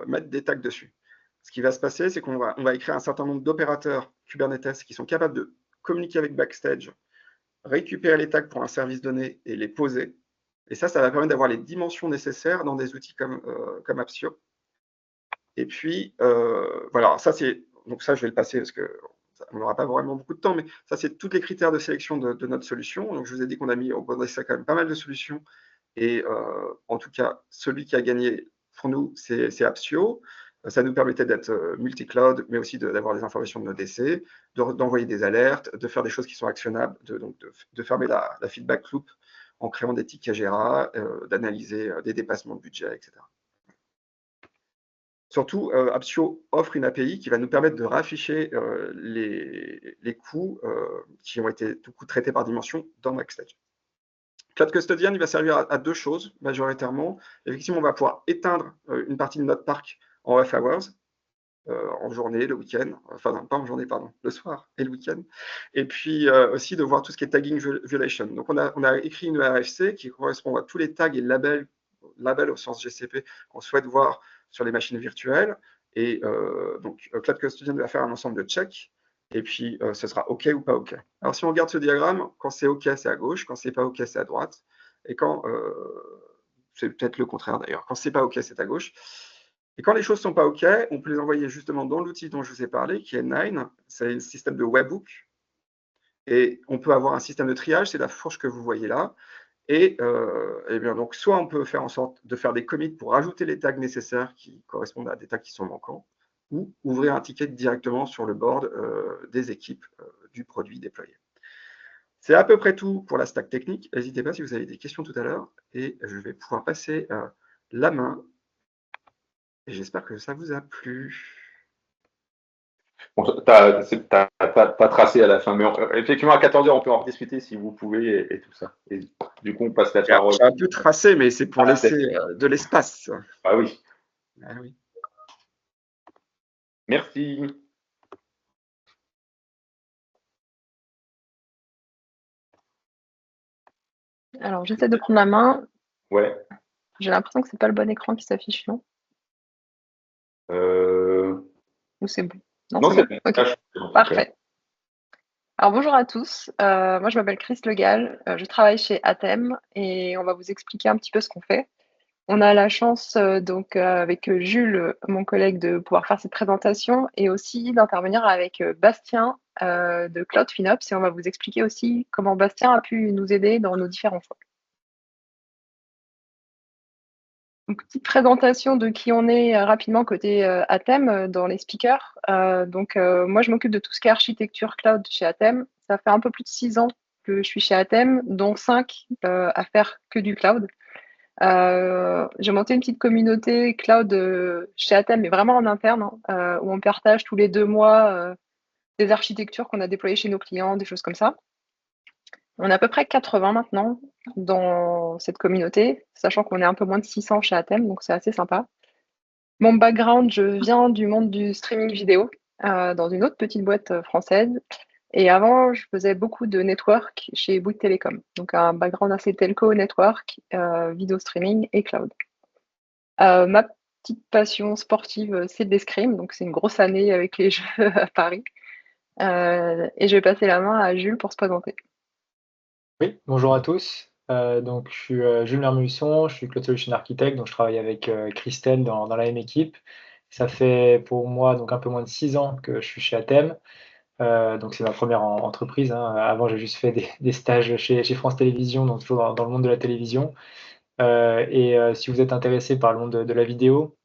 mettre des tags dessus. Ce qui va se passer, c'est qu'on va écrire un certain nombre d'opérateurs Kubernetes qui sont capables de communiquer avec Backstage, récupérer les tags pour un service donné et les poser. Et ça va permettre d'avoir les dimensions nécessaires dans des outils comme Appsio. Et puis, voilà, donc ça, je vais le passer parce qu'on n'aura pas vraiment beaucoup de temps, mais ça, c'est tous les critères de sélection de notre solution. Donc, je vous ai dit qu'on a mis au banc d'essai quand même pas mal de solutions. Et en tout cas, celui qui a gagné pour nous, c'est Appsio. Ça nous permettait d'être multi-cloud, mais aussi d'avoir des informations de nos DC, d'envoyer des alertes, de faire des choses qui sont actionnables, de fermer la feedback loop en créant des tickets Jira, d'analyser des dépassements de budget, etc. Surtout, Appsio offre une API qui va nous permettre de rafficher les coûts qui ont été traités par dimension dans Backstage. Cloud Custodian, il va servir à deux choses majoritairement. Effectivement, on va pouvoir éteindre une partie de notre parc en off hours, en journée, le week-end, enfin non, pas en journée, pardon, le soir et le week-end. Et puis aussi de voir tout ce qui est tagging violation. Donc on a écrit une RFC qui correspond à tous les tags et labels label au sens GCP qu'on souhaite voir sur les machines virtuelles. Et donc, Cloud Custodian va faire un ensemble de checks. Et puis, ce sera OK ou pas OK. Alors, si on regarde ce diagramme, quand c'est OK, c'est à gauche. Quand c'est pas OK, c'est à droite. Et quand c'est peut-être le contraire d'ailleurs. Quand c'est pas OK, c'est à gauche. Et quand les choses sont pas OK, on peut les envoyer justement dans l'outil dont je vous ai parlé, qui est Nine. C'est un système de webhook. Et on peut avoir un système de triage, c'est la fourche que vous voyez là. Et bien donc, soit on peut faire en sorte de faire des commits pour ajouter les tags nécessaires qui correspondent à des tags qui sont manquants, ou ouvrir un ticket directement sur le board des équipes du produit déployé. C'est à peu près tout pour la stack technique. N'hésitez pas si vous avez des questions tout à l'heure, et je vais pouvoir passer la main. Et j'espère que ça vous a plu. Bon, t'as pas tracé à la fin, mais effectivement, à 14h, on peut en rediscuter si vous pouvez et tout ça. Et du coup, on passe la parole. J'ai un peu tracé, mais c'est pour laisser de l'espace. Ah oui. Ah oui. Merci. Alors, j'essaie de prendre la main. Ouais. J'ai l'impression que c'est pas le bon écran qui s'affiche, non? Ou c'est bon? Non, c'est bon. Okay. Parfait. Alors, bonjour à tous. Moi, je m'appelle Chris Legal. Je travaille chez Atem et on va vous expliquer un petit peu ce qu'on fait. On a la chance, donc, avec Jules, mon collègue, de pouvoir faire cette présentation et aussi d'intervenir avec Bastien de Cloud FinOps, et on va vous expliquer aussi comment Bastien a pu nous aider dans nos différents choix. Une petite présentation de qui on est rapidement côté Atem dans les speakers. Moi, je m'occupe de tout ce qui est architecture cloud chez Atem. Ça fait un peu plus de 6 ans que je suis chez Atem, dont 5 à faire que du cloud. J'ai monté une petite communauté cloud chez Atem, mais vraiment en interne, où on partage tous les 2 mois des architectures qu'on a déployées chez nos clients, des choses comme ça. On est à peu près 80 maintenant dans cette communauté, sachant qu'on est un peu moins de 600 chez Atem, donc c'est assez sympa. Mon background, je viens du monde du streaming vidéo, dans une autre petite boîte française. Et avant, je faisais beaucoup de network chez Bouygues Télécom. Donc un background assez telco, network, vidéo streaming et cloud. Ma petite passion sportive, c'est l'escrime. Donc c'est une grosse année avec les Jeux à Paris. Et je vais passer la main à Jules pour se présenter. Oui, bonjour à tous. Donc, je suis Jules Mermusson, je suis Cloud Solution Architect, donc je travaille avec Christelle dans la même équipe. Ça fait pour moi donc un peu moins de 6 ans que je suis chez Atem. Donc c'est ma première entreprise, hein. Avant, j'ai juste fait des stages chez France Télévisions, donc toujours dans le monde de la télévision. Si vous êtes intéressé par le monde de la vidéo,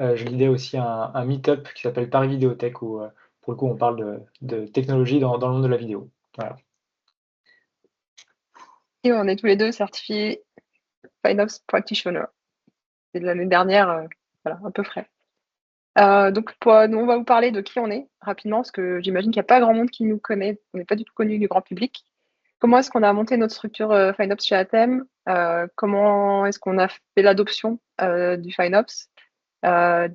je lidais aussi un meet-up qui s'appelle Paris Vidéothèque, où pour le coup on parle de technologie dans le monde de la vidéo. Voilà. Et on est tous les deux certifiés FinOps Practitioner. C'est de l'année dernière, voilà, un peu frais. Donc, on va vous parler de qui on est rapidement, parce que j'imagine qu'il n'y a pas grand monde qui nous connaît. On n'est pas du tout connu du grand public. Comment est-ce qu'on a monté notre structure FinOps chez Atem? Comment est-ce qu'on a fait l'adoption du FinOps?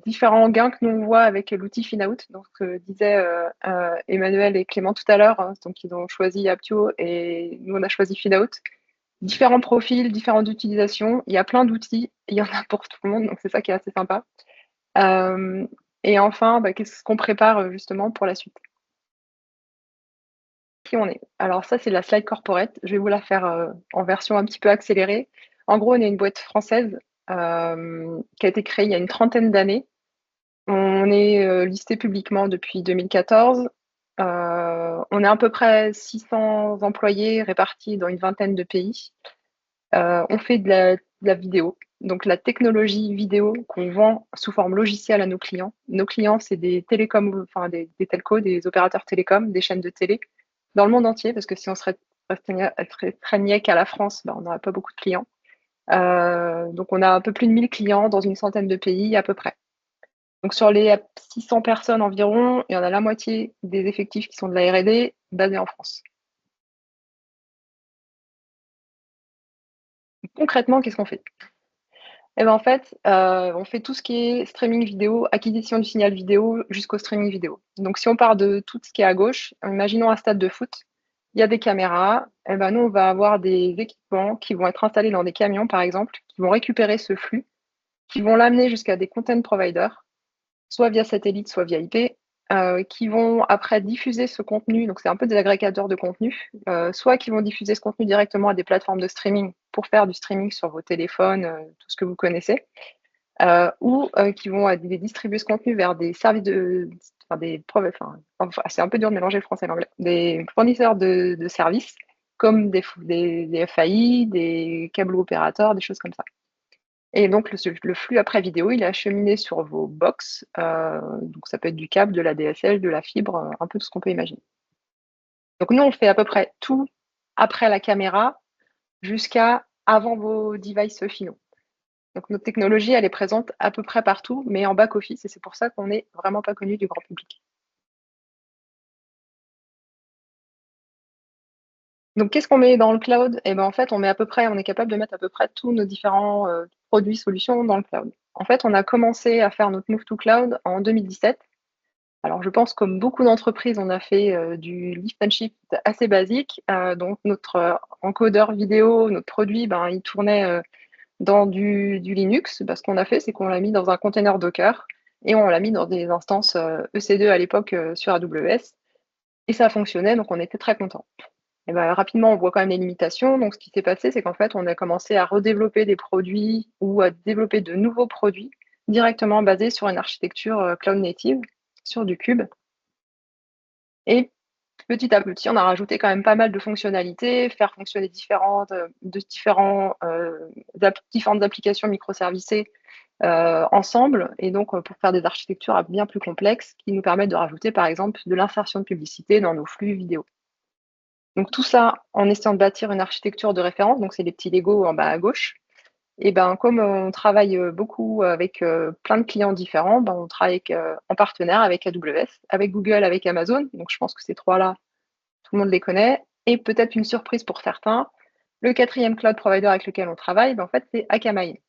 Différents gains que nous on voit avec l'outil FinOut. Donc, disaient Emmanuel et Clément tout à l'heure. Hein, donc, ils ont choisi Aptio et nous, on a choisi FinOut. Différents profils, différentes utilisations. Il y a plein d'outils. Il y en a pour tout le monde. Donc, c'est ça qui est assez sympa. Et enfin, qu'est-ce qu'on prépare justement pour la suite? Qui on est? Alors ça, c'est la slide corporate. Je vais vous la faire en version un petit peu accélérée. En gros, on est une boîte française qui a été créée il y a une 30aine d'années. On est listé publiquement depuis 2014. On est à peu près 600 employés répartis dans une vingtaine de pays. On fait de la vidéo, donc la technologie vidéo qu'on vend sous forme logicielle à nos clients. Nos clients, c'est des télécoms, enfin des telcos, des opérateurs télécoms, des chaînes de télé dans le monde entier, parce que si on se restreignait qu'à la France, on n'aurait pas beaucoup de clients. Donc on a un peu plus de 1000 clients dans une centaine de pays à peu près. Donc sur les 600 personnes environ, il y en a la moitié des effectifs qui sont de la R&D basés en France. Concrètement, qu'est-ce qu'on fait? En fait, on fait tout ce qui est streaming vidéo, acquisition du signal vidéo jusqu'au streaming vidéo. Donc si on part de tout ce qui est à gauche, imaginons un stade de foot. il y a des caméras, et ben nous, on va avoir des équipements qui vont être installés dans des camions, par exemple, qui vont récupérer ce flux, qui vont l'amener jusqu'à des content providers, soit via satellite, soit via IP, qui vont après diffuser ce contenu, donc c'est un peu des agrégateurs de contenu, soit qui vont diffuser ce contenu directement à des plateformes de streaming pour faire du streaming sur vos téléphones, tout ce que vous connaissez, ou qui vont distribuer ce contenu vers des services c'est un peu dur de mélanger le français et l'anglais, des fournisseurs de services comme des FAI, des câbles opérateurs, des choses comme ça. Et donc le flux après vidéo, il est acheminé sur vos box, donc ça peut être du câble, de la DSL, de la fibre, un peu tout ce qu'on peut imaginer. Donc nous, on fait à peu près tout après la caméra jusqu'à avant vos devices finaux. Donc notre technologie, elle est présente à peu près partout, mais en back-office, et c'est pour ça qu'on n'est vraiment pas connu du grand public. Donc qu'est-ce qu'on met dans le cloud? Eh ben, en fait, on est capable de mettre à peu près tous nos différents produits, solutions dans le cloud. En fait, on a commencé à faire notre move to cloud en 2017. Alors, je pense, comme beaucoup d'entreprises, on a fait du lift and shift assez basique. Donc, notre encodeur vidéo, notre produit, il tournait dans du Linux. Ce qu'on a fait, c'est qu'on l'a mis dans un container Docker et on l'a mis dans des instances EC2 à l'époque sur AWS. Et ça fonctionnait, donc on était très contents. Et rapidement, on voit quand même les limitations. Donc, ce qui s'est passé, c'est qu'en fait, on a commencé à redévelopper des produits ou à développer de nouveaux produits directement basés sur une architecture cloud native, sur du cube. Et petit à petit, on a rajouté quand même pas mal de fonctionnalités, faire fonctionner différentes applications microservicées ensemble, et donc pour faire des architectures bien plus complexes qui nous permettent de rajouter par exemple de l'insertion de publicité dans nos flux vidéo. Donc tout ça en essayant de bâtir une architecture de référence, donc c'est les petits Lego en bas à gauche. Et comme on travaille beaucoup avec plein de clients différents, on travaille en partenaire avec AWS, avec Google, avec Amazon. Donc je pense que ces trois-là, tout le monde les connaît. Et peut-être une surprise pour certains, le quatrième cloud provider avec lequel on travaille, en fait, c'est Akamai.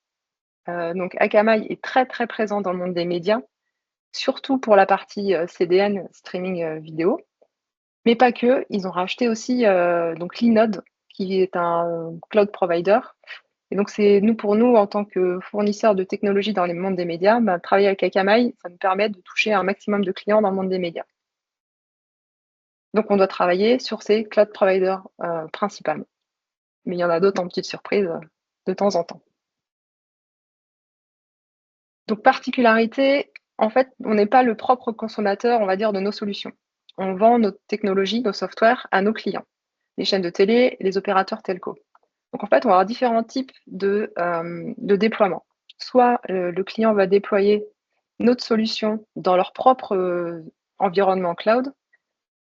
Donc Akamai est très très présent dans le monde des médias, surtout pour la partie CDN, streaming vidéo. Mais pas que, ils ont racheté aussi donc Linode, qui est un cloud provider. Et donc, pour nous, en tant que fournisseurs de technologies dans le monde des médias, travailler avec Akamai, ça nous permet de toucher un maximum de clients dans le monde des médias. Donc, on doit travailler sur ces cloud providers principalement. Mais il y en a d'autres en petites surprises de temps en temps. Donc, particularité, en fait, on n'est pas le propre consommateur, on va dire, de nos solutions. On vend nos technologies, nos softwares à nos clients, les chaînes de télé, les opérateurs telco. Donc, en fait, on va avoir différents types de déploiement. Soit le client va déployer notre solution dans leur propre environnement cloud,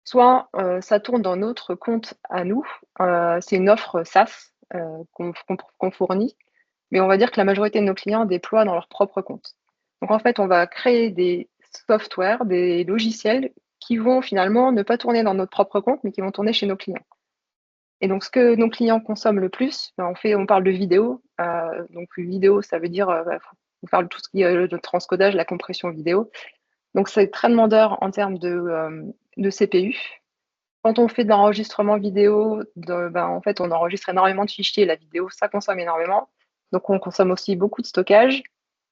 soit ça tourne dans notre compte à nous. C'est une offre SaaS qu'on fournit, mais on va dire que la majorité de nos clients déploient dans leur propre compte. Donc, en fait, on va créer des softwares, des logiciels qui vont finalement ne pas tourner dans notre propre compte, mais qui vont tourner chez nos clients. Et donc, ce que nos clients consomment le plus, on parle de vidéo. Donc, vidéo, ça veut dire, on parle de tout ce qui est le transcodage, la compression vidéo. Donc, c'est très demandeur en termes de CPU. Quand on fait de l'enregistrement vidéo, en fait, on enregistre énormément de fichiers. La vidéo, ça consomme énormément. Donc, on consomme aussi beaucoup de stockage.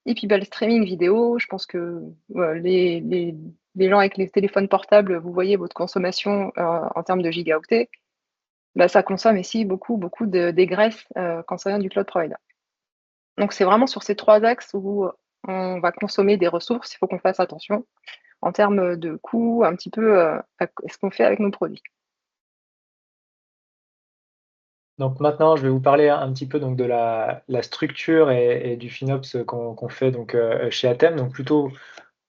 Et puis, le streaming vidéo, je pense que les gens avec les téléphones portables, vous voyez votre consommation en termes de gigaoctets. Ça consomme ici beaucoup d'égresse quand ça vient du cloud provider. Donc, c'est vraiment sur ces trois axes où on va consommer des ressources. Il faut qu'on fasse attention en termes de coûts, un petit peu à ce qu'on fait avec nos produits. Donc maintenant, je vais vous parler un petit peu donc, de la structure et du FinOps qu'on fait donc, chez Atem, donc plutôt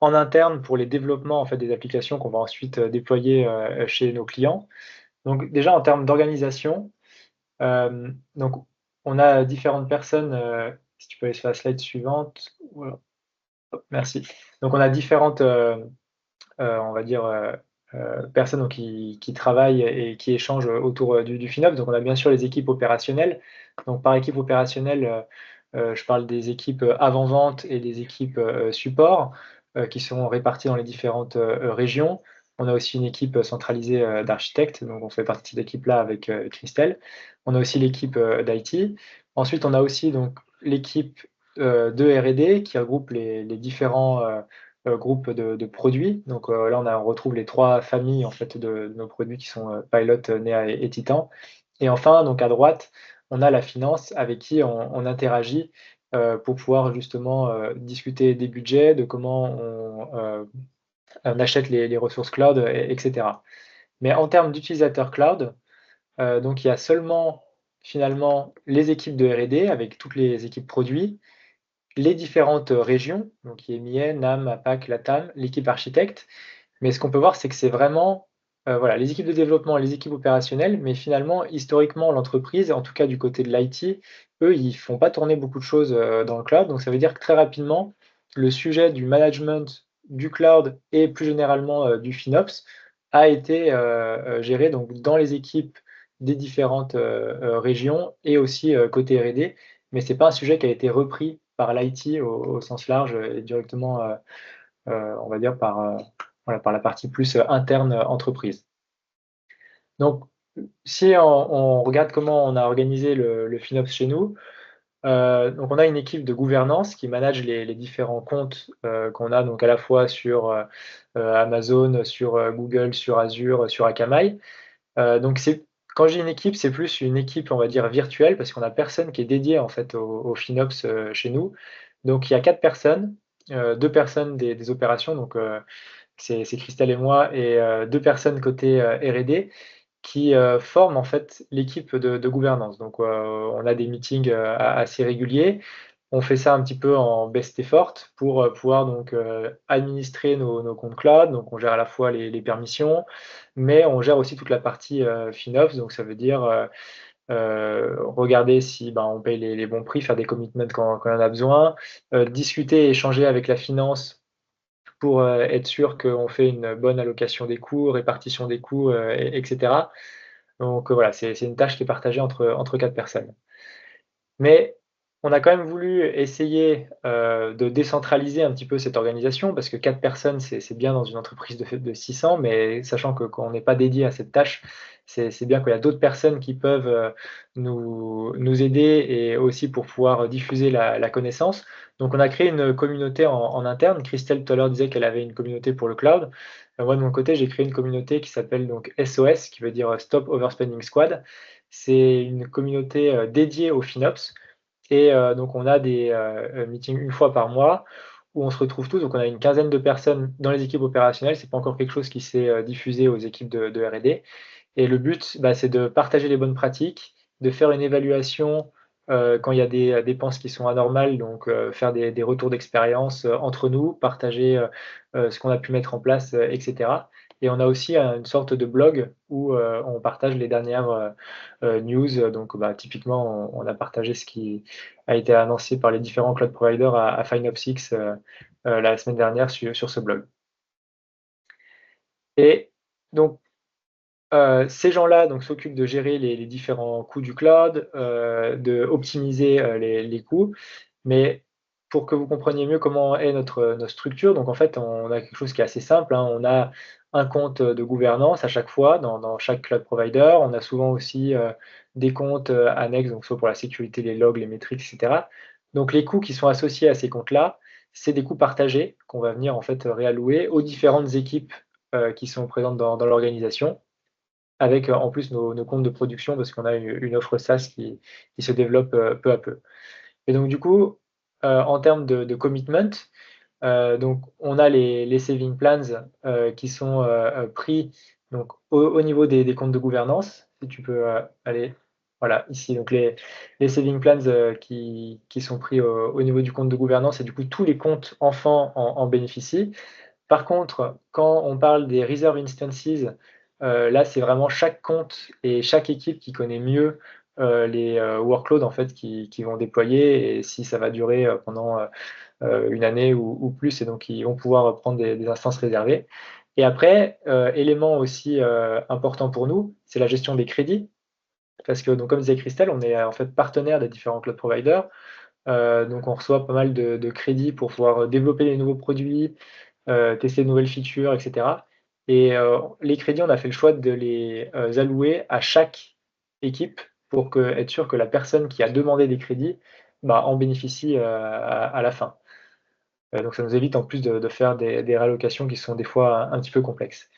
en interne pour les développements en fait, des applications qu'on va ensuite déployer chez nos clients. Donc déjà en termes d'organisation, donc on a différentes personnes, si tu peux aller sur la slide suivante. Voilà. Merci. Donc on a différentes, on va dire, personnes donc, qui travaillent et qui échangent autour du FinOps. Donc on a bien sûr les équipes opérationnelles. Donc par équipe opérationnelle, je parle des équipes avant-vente et des équipes support qui sont réparties dans les différentes régions. On a aussi une équipe centralisée d'architectes, donc on fait partie de cette équipe-là avec Christelle. On a aussi l'équipe d'IT. Ensuite, on a aussi donc l'équipe de R&D qui regroupe les différents groupes de produits. Donc là, on retrouve les 3 familles en fait de nos produits qui sont Pilot, Nea et Titan. Et enfin, donc à droite, on a la finance avec qui on interagit pour pouvoir justement discuter des budgets, de comment on achète les ressources cloud, etc. Mais en termes d'utilisateurs cloud, donc il y a seulement finalement les équipes de R&D avec toutes les équipes produits, les différentes régions, donc IMIA, NAM, APAC, LATAM, l'équipe architecte. Mais ce qu'on peut voir, c'est que c'est vraiment voilà, les équipes de développement, les équipes opérationnelles, mais finalement, historiquement, l'entreprise, en tout cas du côté de l'IT, eux, ils font pas tourner beaucoup de choses dans le cloud. Donc ça veut dire que très rapidement, le sujet du management du cloud et plus généralement du FinOps a été géré donc, dans les équipes des différentes régions et aussi côté R&D. Mais c'est pas un sujet qui a été repris par l'IT au sens large et directement, on va dire, voilà, par la partie plus interne entreprise. Donc, si on regarde comment on a organisé le FinOps chez nous, donc on a une équipe de gouvernance qui manage les différents comptes qu'on a donc à la fois sur Amazon, sur Google, sur Azure, sur Akamai. Donc quand j'ai une équipe, c'est plus une équipe, on va dire, virtuelle, parce qu'on a personne qui est dédié en fait au FinOps chez nous. Donc il y a 4 personnes, 2 personnes des opérations, donc c'est Christelle et moi, et 2 personnes côté R&D qui forment en fait l'équipe de gouvernance. Donc on a des meetings assez réguliers. On fait ça un petit peu en best effort pour pouvoir donc administrer nos comptes cloud. Donc on gère à la fois les permissions, mais on gère aussi toute la partie FinOps. Donc ça veut dire regarder si on paye les bons prix, faire des commitments quand on en a besoin, discuter et échanger avec la finance pour être sûr qu'on fait une bonne allocation des coûts, répartition des coûts, etc. Donc voilà, c'est une tâche qui est partagée entre 4 personnes. Mais on a quand même voulu essayer de décentraliser un petit peu cette organisation parce que 4 personnes, c'est bien dans une entreprise de 600, mais sachant que quand on n'est pas dédié à cette tâche, c'est bien qu'il y a d'autres personnes qui peuvent nous aider et aussi pour pouvoir diffuser la connaissance. Donc on a créé une communauté en interne. Christelle tout à l'heure disait qu'elle avait une communauté pour le cloud. Moi de mon côté, j'ai créé une communauté qui s'appelle donc SOS, qui veut dire Stop Overspending Squad. C'est une communauté dédiée au FinOps. Et donc on a des meetings une fois par mois où on se retrouve tous. Donc on a une quinzaine de personnes dans les équipes opérationnelles. C'est pas encore quelque chose qui s'est diffusé aux équipes de R&D. Et le but, c'est de partager les bonnes pratiques, de faire une évaluation quand il y a des dépenses qui sont anormales, donc faire des retours d'expérience entre nous, partager ce qu'on a pu mettre en place, etc. Et on a aussi une sorte de blog où on partage les dernières news. Donc typiquement, on a partagé ce qui a été annoncé par les différents cloud providers à FinOps la semaine dernière sur ce blog. Et donc, ces gens-là s'occupent de gérer les différents coûts du cloud, de optimiser les coûts. Mais pour que vous compreniez mieux comment est notre structure, donc en fait, on a quelque chose qui est assez simple, hein. On a un compte de gouvernance à chaque fois dans chaque cloud provider. On a souvent aussi des comptes annexes, donc soit pour la sécurité, les logs, les métriques, etc. Donc les coûts qui sont associés à ces comptes-là, c'est des coûts partagés qu'on va venir en fait réallouer aux différentes équipes qui sont présentes dans l'organisation, avec en plus nos comptes de production parce qu'on a une offre SaaS qui se développe peu à peu. Et donc du coup, en termes de commitment, donc on a les saving plans qui sont pris donc au niveau des comptes de gouvernance. Si tu peux aller, voilà, ici, donc les saving plans qui sont pris au niveau du compte de gouvernance, et du coup tous les comptes enfants en bénéficient. Par contre, quand on parle des reserve instances, là, c'est vraiment chaque compte et chaque équipe qui connaît mieux les workloads en fait qui vont déployer et si ça va durer pendant une année ou plus, et donc ils vont pouvoir prendre des instances réservées. Et après, élément aussi important pour nous, c'est la gestion des crédits, parce que donc comme disait Christelle, on est en fait partenaire des différents cloud providers, donc on reçoit pas mal de crédits pour pouvoir développer les nouveaux produits, tester de nouvelles features, etc. Et les crédits, on a fait le choix de les allouer à chaque équipe pour être sûr que la personne qui a demandé des crédits en bénéficie à la fin. Donc ça nous évite en plus de faire des réallocations qui sont des fois un petit peu complexes.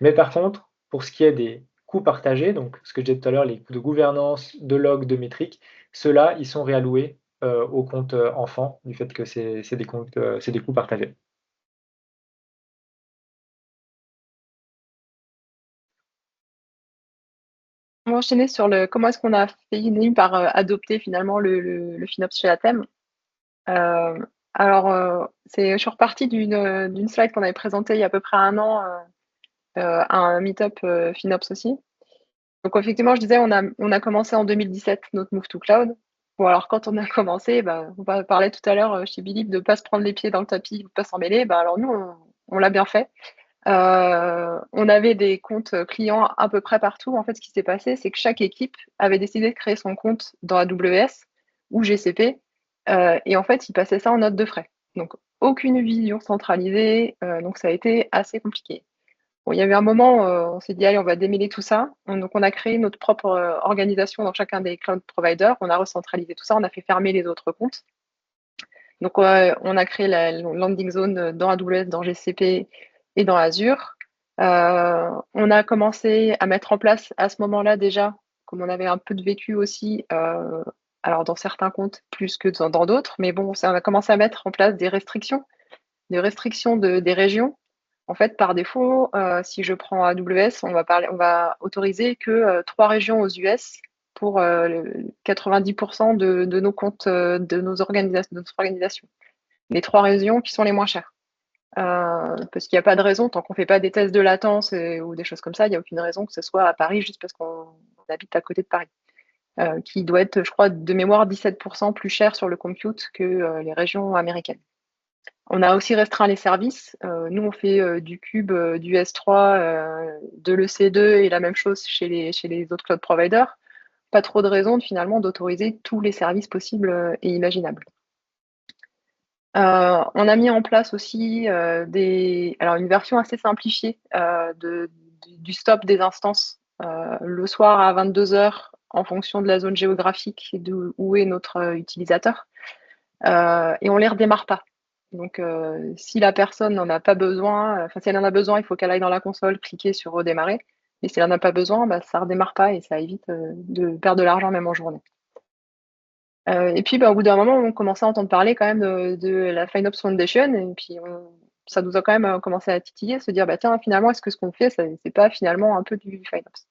Mais par contre, pour ce qui est des coûts partagés, donc ce que je disais tout à l'heure, les coûts de gouvernance, de log, de métriques, ceux-là, ils sont réalloués au compte enfant, du fait que c'est des comptes, c'est des coûts partagés. On va enchaîner sur comment est-ce qu'on a fini par adopter finalement le FinOps chez Atem. Alors, je suis repartie d'une slide qu'on avait présentée il y a à peu près un an à un meet-up FinOps aussi. Donc effectivement, je disais, on a commencé en 2017 notre Move to Cloud. Bon, alors quand on a commencé, on parlait tout à l'heure chez Believe de ne pas se prendre les pieds dans le tapis, de ne pas s'en mêler. Alors nous, on l'a bien fait. On avait des comptes clients à peu près partout. En fait, ce qui s'est passé, c'est que chaque équipe avait décidé de créer son compte dans AWS ou GCP. Et en fait, ils passaient ça en note de frais. Donc, aucune vision centralisée. Donc, ça a été assez compliqué. Bon, il y avait un moment, on s'est dit, allez, on va démêler tout ça. Donc, on a créé notre propre organisation dans chacun des cloud providers. On a recentralisé tout ça. On a fait fermer les autres comptes. Donc, on a créé la landing zone dans AWS, dans GCP et dans Azure. On a commencé à mettre en place à ce moment-là déjà, comme on avait un peu de vécu aussi, alors dans certains comptes plus que dans d'autres, mais bon, on a commencé à mettre en place des restrictions des régions. En fait, par défaut, si je prends AWS, on va autoriser que 3 régions aux US pour 90% de nos comptes, de notre organisation. Les 3 régions qui sont les moins chères. Parce qu'il n'y a pas de raison, tant qu'on ne fait pas des tests de latence ou des choses comme ça, il n'y a aucune raison que ce soit à Paris juste parce qu'on habite à côté de Paris. Qui doit être, je crois, de mémoire 17% plus cher sur le compute que les régions américaines. On a aussi restreint les services. Nous, on fait du Cube, du S3, de l'EC2 et la même chose chez les autres cloud providers. Pas trop de raison finalement d'autoriser tous les services possibles et imaginables. On a mis en place aussi une version assez simplifiée du stop des instances le soir à 22h en fonction de la zone géographique et où est notre utilisateur. Et on ne les redémarre pas. Donc, si la personne n'en a pas besoin, si elle en a besoin, il faut qu'elle aille dans la console, cliquer sur redémarrer. Et si elle n'en a pas besoin, ça ne redémarre pas et ça évite de perdre de l'argent même en journée. Et puis, au bout d'un moment, on commençait à entendre parler quand même de la FinOps Foundation. Et puis, ça nous a quand même commencé à titiller, se dire, tiens, finalement, est-ce que ce qu'on fait, c'est pas finalement un peu du FinOps?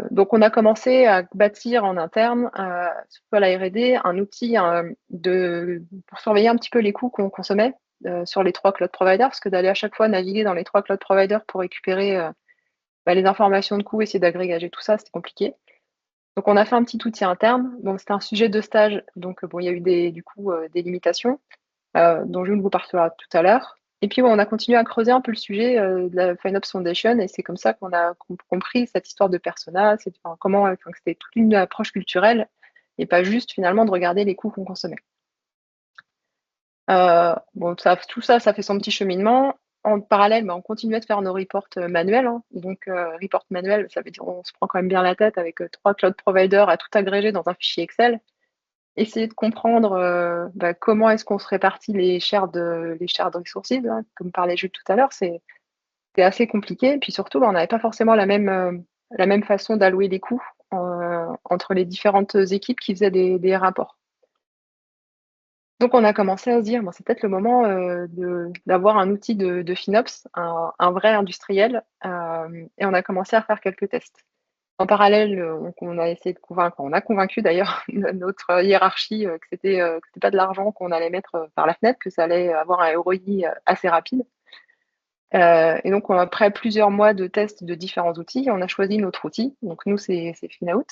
Donc, on a commencé à bâtir en interne, surtout à la R&D, un outil pour surveiller un petit peu les coûts qu'on consommait sur les 3 cloud providers, parce que d'aller à chaque fois naviguer dans les 3 cloud providers pour récupérer les informations de coûts, essayer d'agrégager tout ça, c'était compliqué. Donc, on a fait un petit outil interne. Donc, c'était un sujet de stage. Donc, il y a eu des limitations dont Jules vous parlera tout à l'heure. Et puis, on a continué à creuser un peu le sujet de la FinOps Foundation. Et c'est comme ça qu'on a compris cette histoire de persona, comment c'était toute une approche culturelle et pas juste finalement de regarder les coûts qu'on consommait. Tout ça fait son petit cheminement. En parallèle, on continuait de faire nos reports manuels. Donc, report manuel, ça veut dire on se prend quand même bien la tête avec 3 cloud providers à tout agréger dans un fichier Excel. Essayer de comprendre comment est-ce qu'on se répartit les shared resources, comme parlait Jules tout à l'heure, c'est assez compliqué. Et puis surtout, on n'avait pas forcément la même façon d'allouer les coûts entre les différentes équipes qui faisaient des rapports. Donc, on a commencé à se dire, c'est peut-être le moment d'avoir un outil de FinOps, un vrai industriel, et on a commencé à faire quelques tests. En parallèle, on a essayé de on a convaincu d'ailleurs notre hiérarchie que c'était pas de l'argent qu'on allait mettre par la fenêtre, que ça allait avoir un ROI assez rapide. Et donc, après plusieurs mois de tests de différents outils, on a choisi notre outil. Donc, nous, c'est FinOut.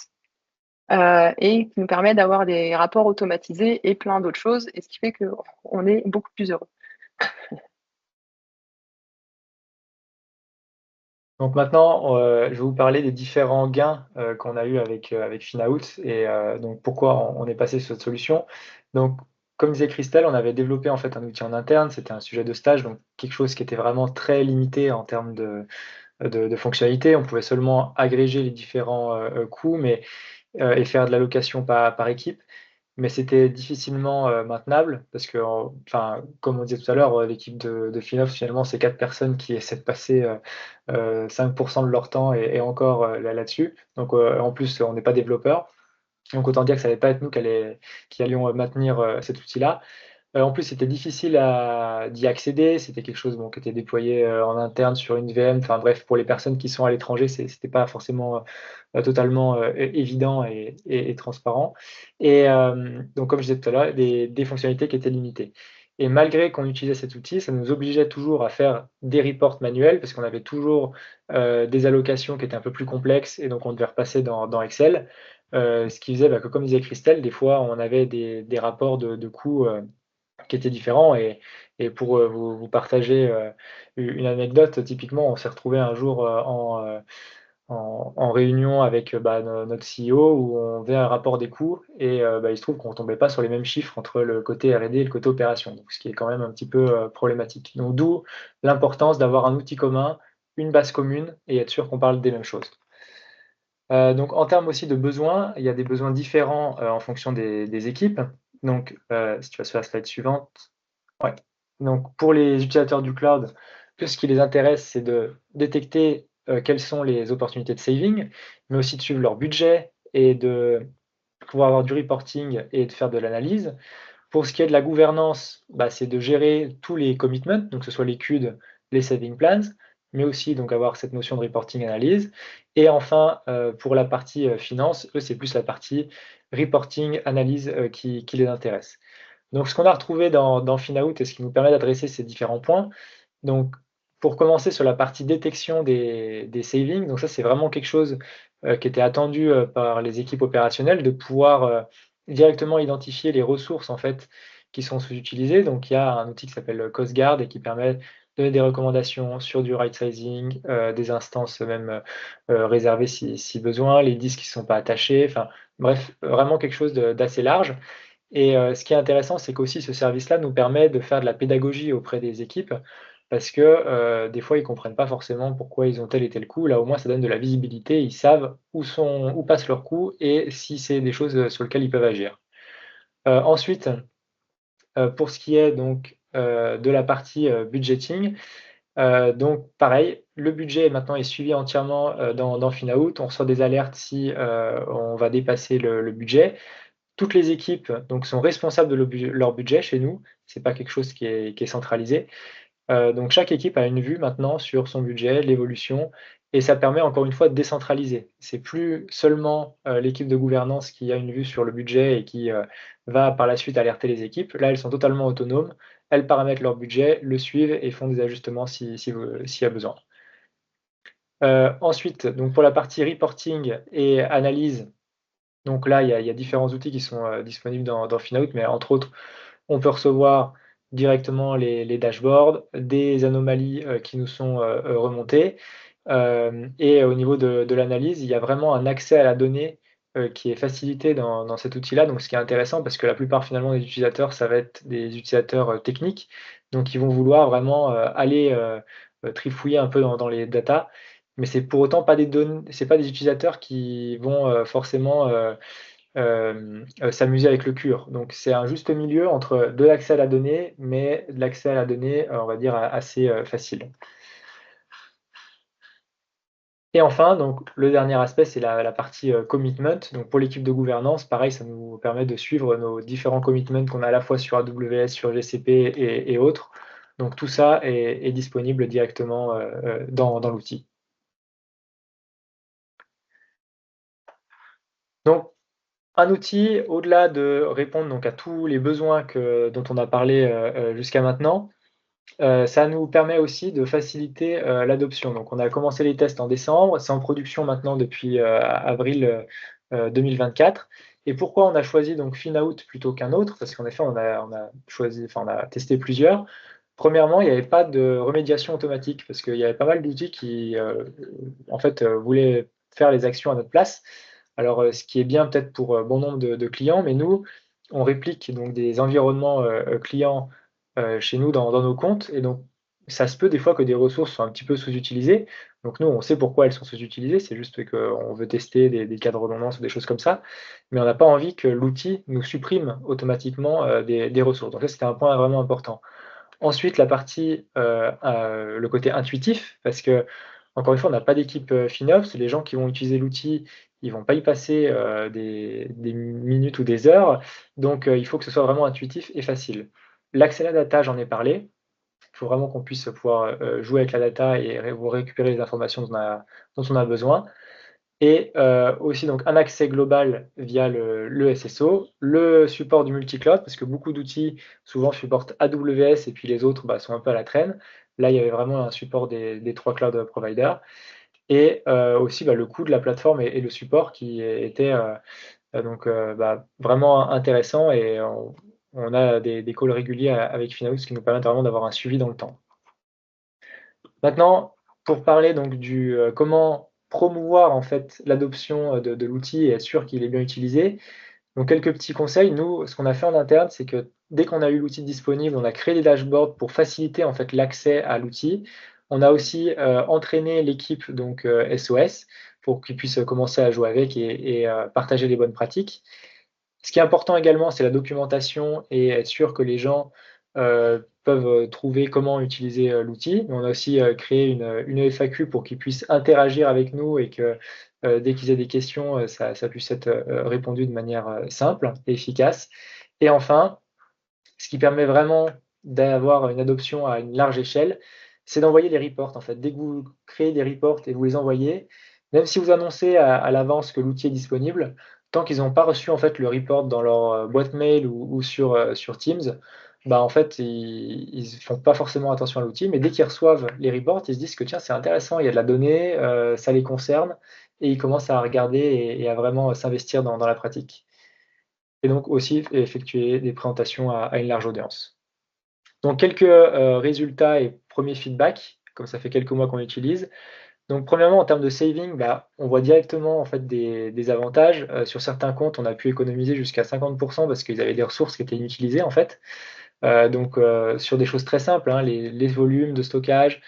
Et qui nous permet d'avoir des rapports automatisés et plein d'autres choses, et ce qui fait qu'on est beaucoup plus heureux. Donc maintenant, je vais vous parler des différents gains qu'on a eu avec FinOut et donc pourquoi on est passé sur cette solution. Donc comme disait Christelle, on avait développé en fait un outil en interne, c'était un sujet de stage, donc quelque chose qui était vraiment très limité en termes de fonctionnalités. On pouvait seulement agréger les différents coûts et faire de l'allocation par équipe. Mais c'était difficilement maintenable parce que, enfin, comme on disait tout à l'heure, l'équipe de FinOps, finalement, c'est 4 personnes qui essaient de passer 5% de leur temps et encore là-dessus. Donc, en plus, on n'est pas développeur. Donc, autant dire que ça n'allait pas être nous qui allions maintenir cet outil-là. En plus, c'était difficile d'y accéder. C'était quelque chose bon, qui était déployé en interne sur une VM. Enfin bref, pour les personnes qui sont à l'étranger, c'était pas forcément totalement évident et transparent. Et donc, comme je disais tout à l'heure, des fonctionnalités qui étaient limitées. Et malgré qu'on utilisait cet outil, ça nous obligeait toujours à faire des reports manuels parce qu'on avait toujours des allocations qui étaient un peu plus complexes et donc on devait repasser dans Excel. Ce qui faisait que, comme disait Christelle, des fois on avait des rapports de coûts qui étaient différents. Et pour vous partager une anecdote, typiquement, on s'est retrouvé un jour en réunion avec notre CEO où on faisait un rapport des coûts et il se trouve qu'on ne tombait pas sur les mêmes chiffres entre le côté R&D et le côté opération, donc, ce qui est quand même un petit peu problématique. Donc d'où l'importance d'avoir un outil commun, une base commune et être sûr qu'on parle des mêmes choses. Donc en termes aussi de besoins, il y a des besoins différents en fonction des équipes. Donc si tu vas sur la slide suivante. Ouais. Donc pour les utilisateurs du cloud, ce qui les intéresse, c'est de détecter quelles sont les opportunités de saving, mais aussi de suivre leur budget et de pouvoir avoir du reporting et de faire de l'analyse. Pour ce qui est de la gouvernance, c'est de gérer tous les commitments, donc que ce soit les CUD, les saving plans, mais aussi donc avoir cette notion de reporting analyse. Et enfin, pour la partie finance, eux, c'est plus la partie reporting analyse qui les intéresse. Donc, ce qu'on a retrouvé dans FinOut et ce qui nous permet d'adresser ces différents points. Donc, pour commencer sur la partie détection des savings, donc ça, c'est vraiment quelque chose qui était attendu par les équipes opérationnelles, de pouvoir directement identifier les ressources en fait qui sont sous-utilisées. Donc, il y a un outil qui s'appelle CostGuard et qui permet de donner des recommandations sur du right sizing, des instances même réservées si besoin, les disques qui ne sont pas attachés, enfin bref, vraiment quelque chose d'assez large. Et ce qui est intéressant, c'est qu'aussi ce service-là nous permet de faire de la pédagogie auprès des équipes parce que des fois, ils ne comprennent pas forcément pourquoi ils ont tel et tel coût. Là, au moins, ça donne de la visibilité. Ils savent où passent leurs coûts et si c'est des choses sur lesquelles ils peuvent agir. Ensuite, pour ce qui est donc de la partie budgeting, donc pareil, le budget maintenant est suivi entièrement dans FinOut. On reçoit des alertes si on va dépasser le budget. Toutes les équipes donc, sont responsables de leur budget chez nous. Ce n'est pas quelque chose qui est centralisé. Donc chaque équipe a une vue maintenant sur son budget, l'évolution, et ça permet encore une fois de décentraliser. C'est plus seulement l'équipe de gouvernance qui a une vue sur le budget et qui va par la suite alerter les équipes. Là, elles sont totalement autonomes. Elles paramètrent leur budget, le suivent et font des ajustements s'il y a besoin. Ensuite, donc pour la partie reporting et analyse, donc là, il y a différents outils qui sont disponibles dans FinOut, mais entre autres, on peut recevoir directement les dashboards, des anomalies qui nous sont remontées. Et au niveau de l'analyse, il y a vraiment un accès à la donnée qui est facilité dans cet outil-là. Donc, ce qui est intéressant, parce que la plupart finalement des utilisateurs, ça va être des utilisateurs techniques. Donc, ils vont vouloir vraiment aller trifouiller un peu dans les datas. Mais c'est pour autant pas c'est pas des utilisateurs qui vont forcément s'amuser avec le cure. Donc c'est un juste milieu entre de l'accès à la donnée, mais de l'accès à la donnée, on va dire, assez facile. Et enfin, donc, le dernier aspect, c'est la partie commitment. Donc pour l'équipe de gouvernance, pareil, ça nous permet de suivre nos différents commitments qu'on a à la fois sur AWS, sur GCP et autres. Donc tout ça est disponible directement dans l'outil. Donc un outil, au-delà de répondre donc, à tous les besoins dont on a parlé jusqu'à maintenant, ça nous permet aussi de faciliter l'adoption. Donc on a commencé les tests en décembre, c'est en production maintenant depuis avril 2024. Et pourquoi on a choisi donc FinOut plutôt qu'un autre? Parce qu'en effet, on a testé plusieurs. Premièrement, il n'y avait pas de remédiation automatique, parce qu'il y avait pas mal d'outils qui en fait voulaient faire les actions à notre place. Alors, ce qui est bien peut-être pour bon nombre de clients, mais nous, on réplique donc des environnements clients chez nous dans nos comptes. Et donc, ça se peut des fois que des ressources soient un petit peu sous-utilisées. Donc nous, on sait pourquoi elles sont sous-utilisées, c'est juste qu'on veut tester des cas de redondance ou des choses comme ça, mais on n'a pas envie que l'outil nous supprime automatiquement des ressources. Donc ça, c'était un point vraiment important. Ensuite, la partie, le côté intuitif, parce que encore une fois, on n'a pas d'équipe FinOps. Les gens qui vont utiliser l'outil, ils vont pas y passer des minutes ou des heures. Donc, il faut que ce soit vraiment intuitif et facile. L'accès à la data, j'en ai parlé. Il faut vraiment qu'on puisse pouvoir jouer avec la data et vous récupérer les informations dont on a besoin. Et aussi donc un accès global via le SSO, le support du multi-cloud, parce que beaucoup d'outils souvent supportent AWS et puis les autres sont un peu à la traîne. Là, il y avait vraiment un support des 3 cloud providers. Et aussi le coût de la plateforme et le support qui était vraiment intéressant. Et on a des calls réguliers avec Finaos qui nous permettent vraiment d'avoir un suivi dans le temps. Maintenant, pour parler donc du comment promouvoir en fait l'adoption de l'outil et être sûr qu'il est bien utilisé. Donc quelques petits conseils. Nous, ce qu'on a fait en interne, c'est que dès qu'on a eu l'outil disponible, on a créé des dashboards pour faciliter en fait l'accès à l'outil. On a aussi entraîné l'équipe donc SOS pour qu'ils puissent commencer à jouer avec et partager les bonnes pratiques. Ce qui est important également, c'est la documentation et être sûr que les gens peuvent trouver comment utiliser l'outil. On a aussi créé une FAQ pour qu'ils puissent interagir avec nous et que dès qu'ils aient des questions, ça puisse être répondu de manière simple et efficace. Et enfin, ce qui permet vraiment d'avoir une adoption à une large échelle, c'est d'envoyer les reports. En fait, dès que vous créez des reports et vous les envoyez, même si vous annoncez à l'avance que l'outil est disponible, tant qu'ils n'ont pas reçu en fait le report dans leur boîte mail ou sur Teams, en fait, ils ne font pas forcément attention à l'outil, mais dès qu'ils reçoivent les reports, ils se disent que tiens, c'est intéressant, il y a de la donnée, ça les concerne, et ils commencent à regarder et à vraiment s'investir dans la pratique. Et donc aussi effectuer des présentations à une large audience. Donc quelques résultats et premiers feedbacks, comme ça fait quelques mois qu'on l'utilise. Donc premièrement, en termes de saving, on voit directement en fait des avantages. Sur certains comptes, on a pu économiser jusqu'à 50% parce qu'ils avaient des ressources qui étaient inutilisées en fait. Sur des choses très simples, les volumes de stockage,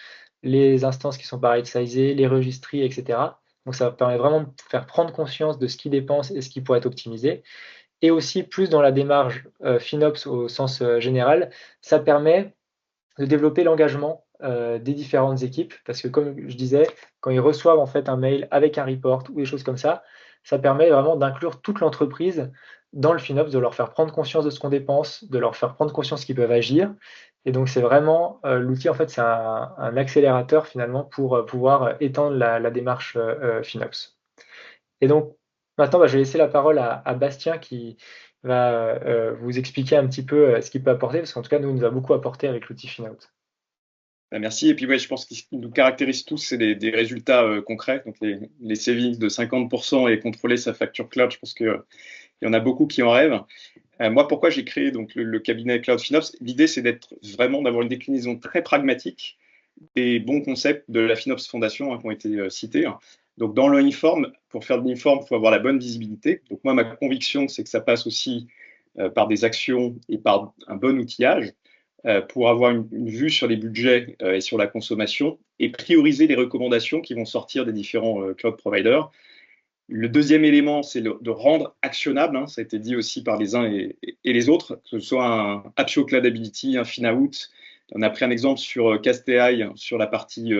les instances qui sont pas right-sizées, les registries, etc. Donc ça permet vraiment de faire prendre conscience de ce qui dépense et ce qui pourrait être optimisé. Et aussi plus dans la démarche FinOps au sens général, ça permet de développer l'engagement des différentes équipes, parce que comme je disais, quand ils reçoivent en fait un mail avec un report ou des choses comme ça permet vraiment d'inclure toute l'entreprise dans le FinOps, de leur faire prendre conscience de ce qu'on dépense, de leur faire prendre conscience qu'ils peuvent agir. Et donc c'est vraiment l'outil, en fait, c'est un accélérateur finalement pour pouvoir étendre la démarche FinOps. Et donc maintenant, je vais laisser la parole à Bastien qui va vous expliquer un petit peu ce qu'il peut apporter, parce qu'en tout cas, nous, il nous a beaucoup apporté avec l'outil FinOut. Merci. Et puis, je pense qu'il nous caractérise tous, c'est des résultats concrets. Donc, les savings de 50% et contrôler sa facture cloud, je pense qu'il y en a beaucoup qui en rêvent. Moi, pourquoi j'ai créé donc, le cabinet Cloud FinOps? L'idée, c'est d'avoir une déclinaison très pragmatique des bons concepts de la FinOps Foundation qui ont été cités. Donc, dans l'uniforme, pour faire de l'uniforme, il faut avoir la bonne visibilité. Donc, moi, ma conviction, c'est que ça passe aussi par des actions et par un bon outillage pour avoir une vue sur les budgets et sur la consommation et prioriser les recommandations qui vont sortir des différents cloud providers. Le deuxième élément, c'est de rendre actionnable, ça a été dit aussi par les uns et les autres, que ce soit un Appsio Cloudability, un FinOut. On a pris un exemple sur Cast.ai, sur la partie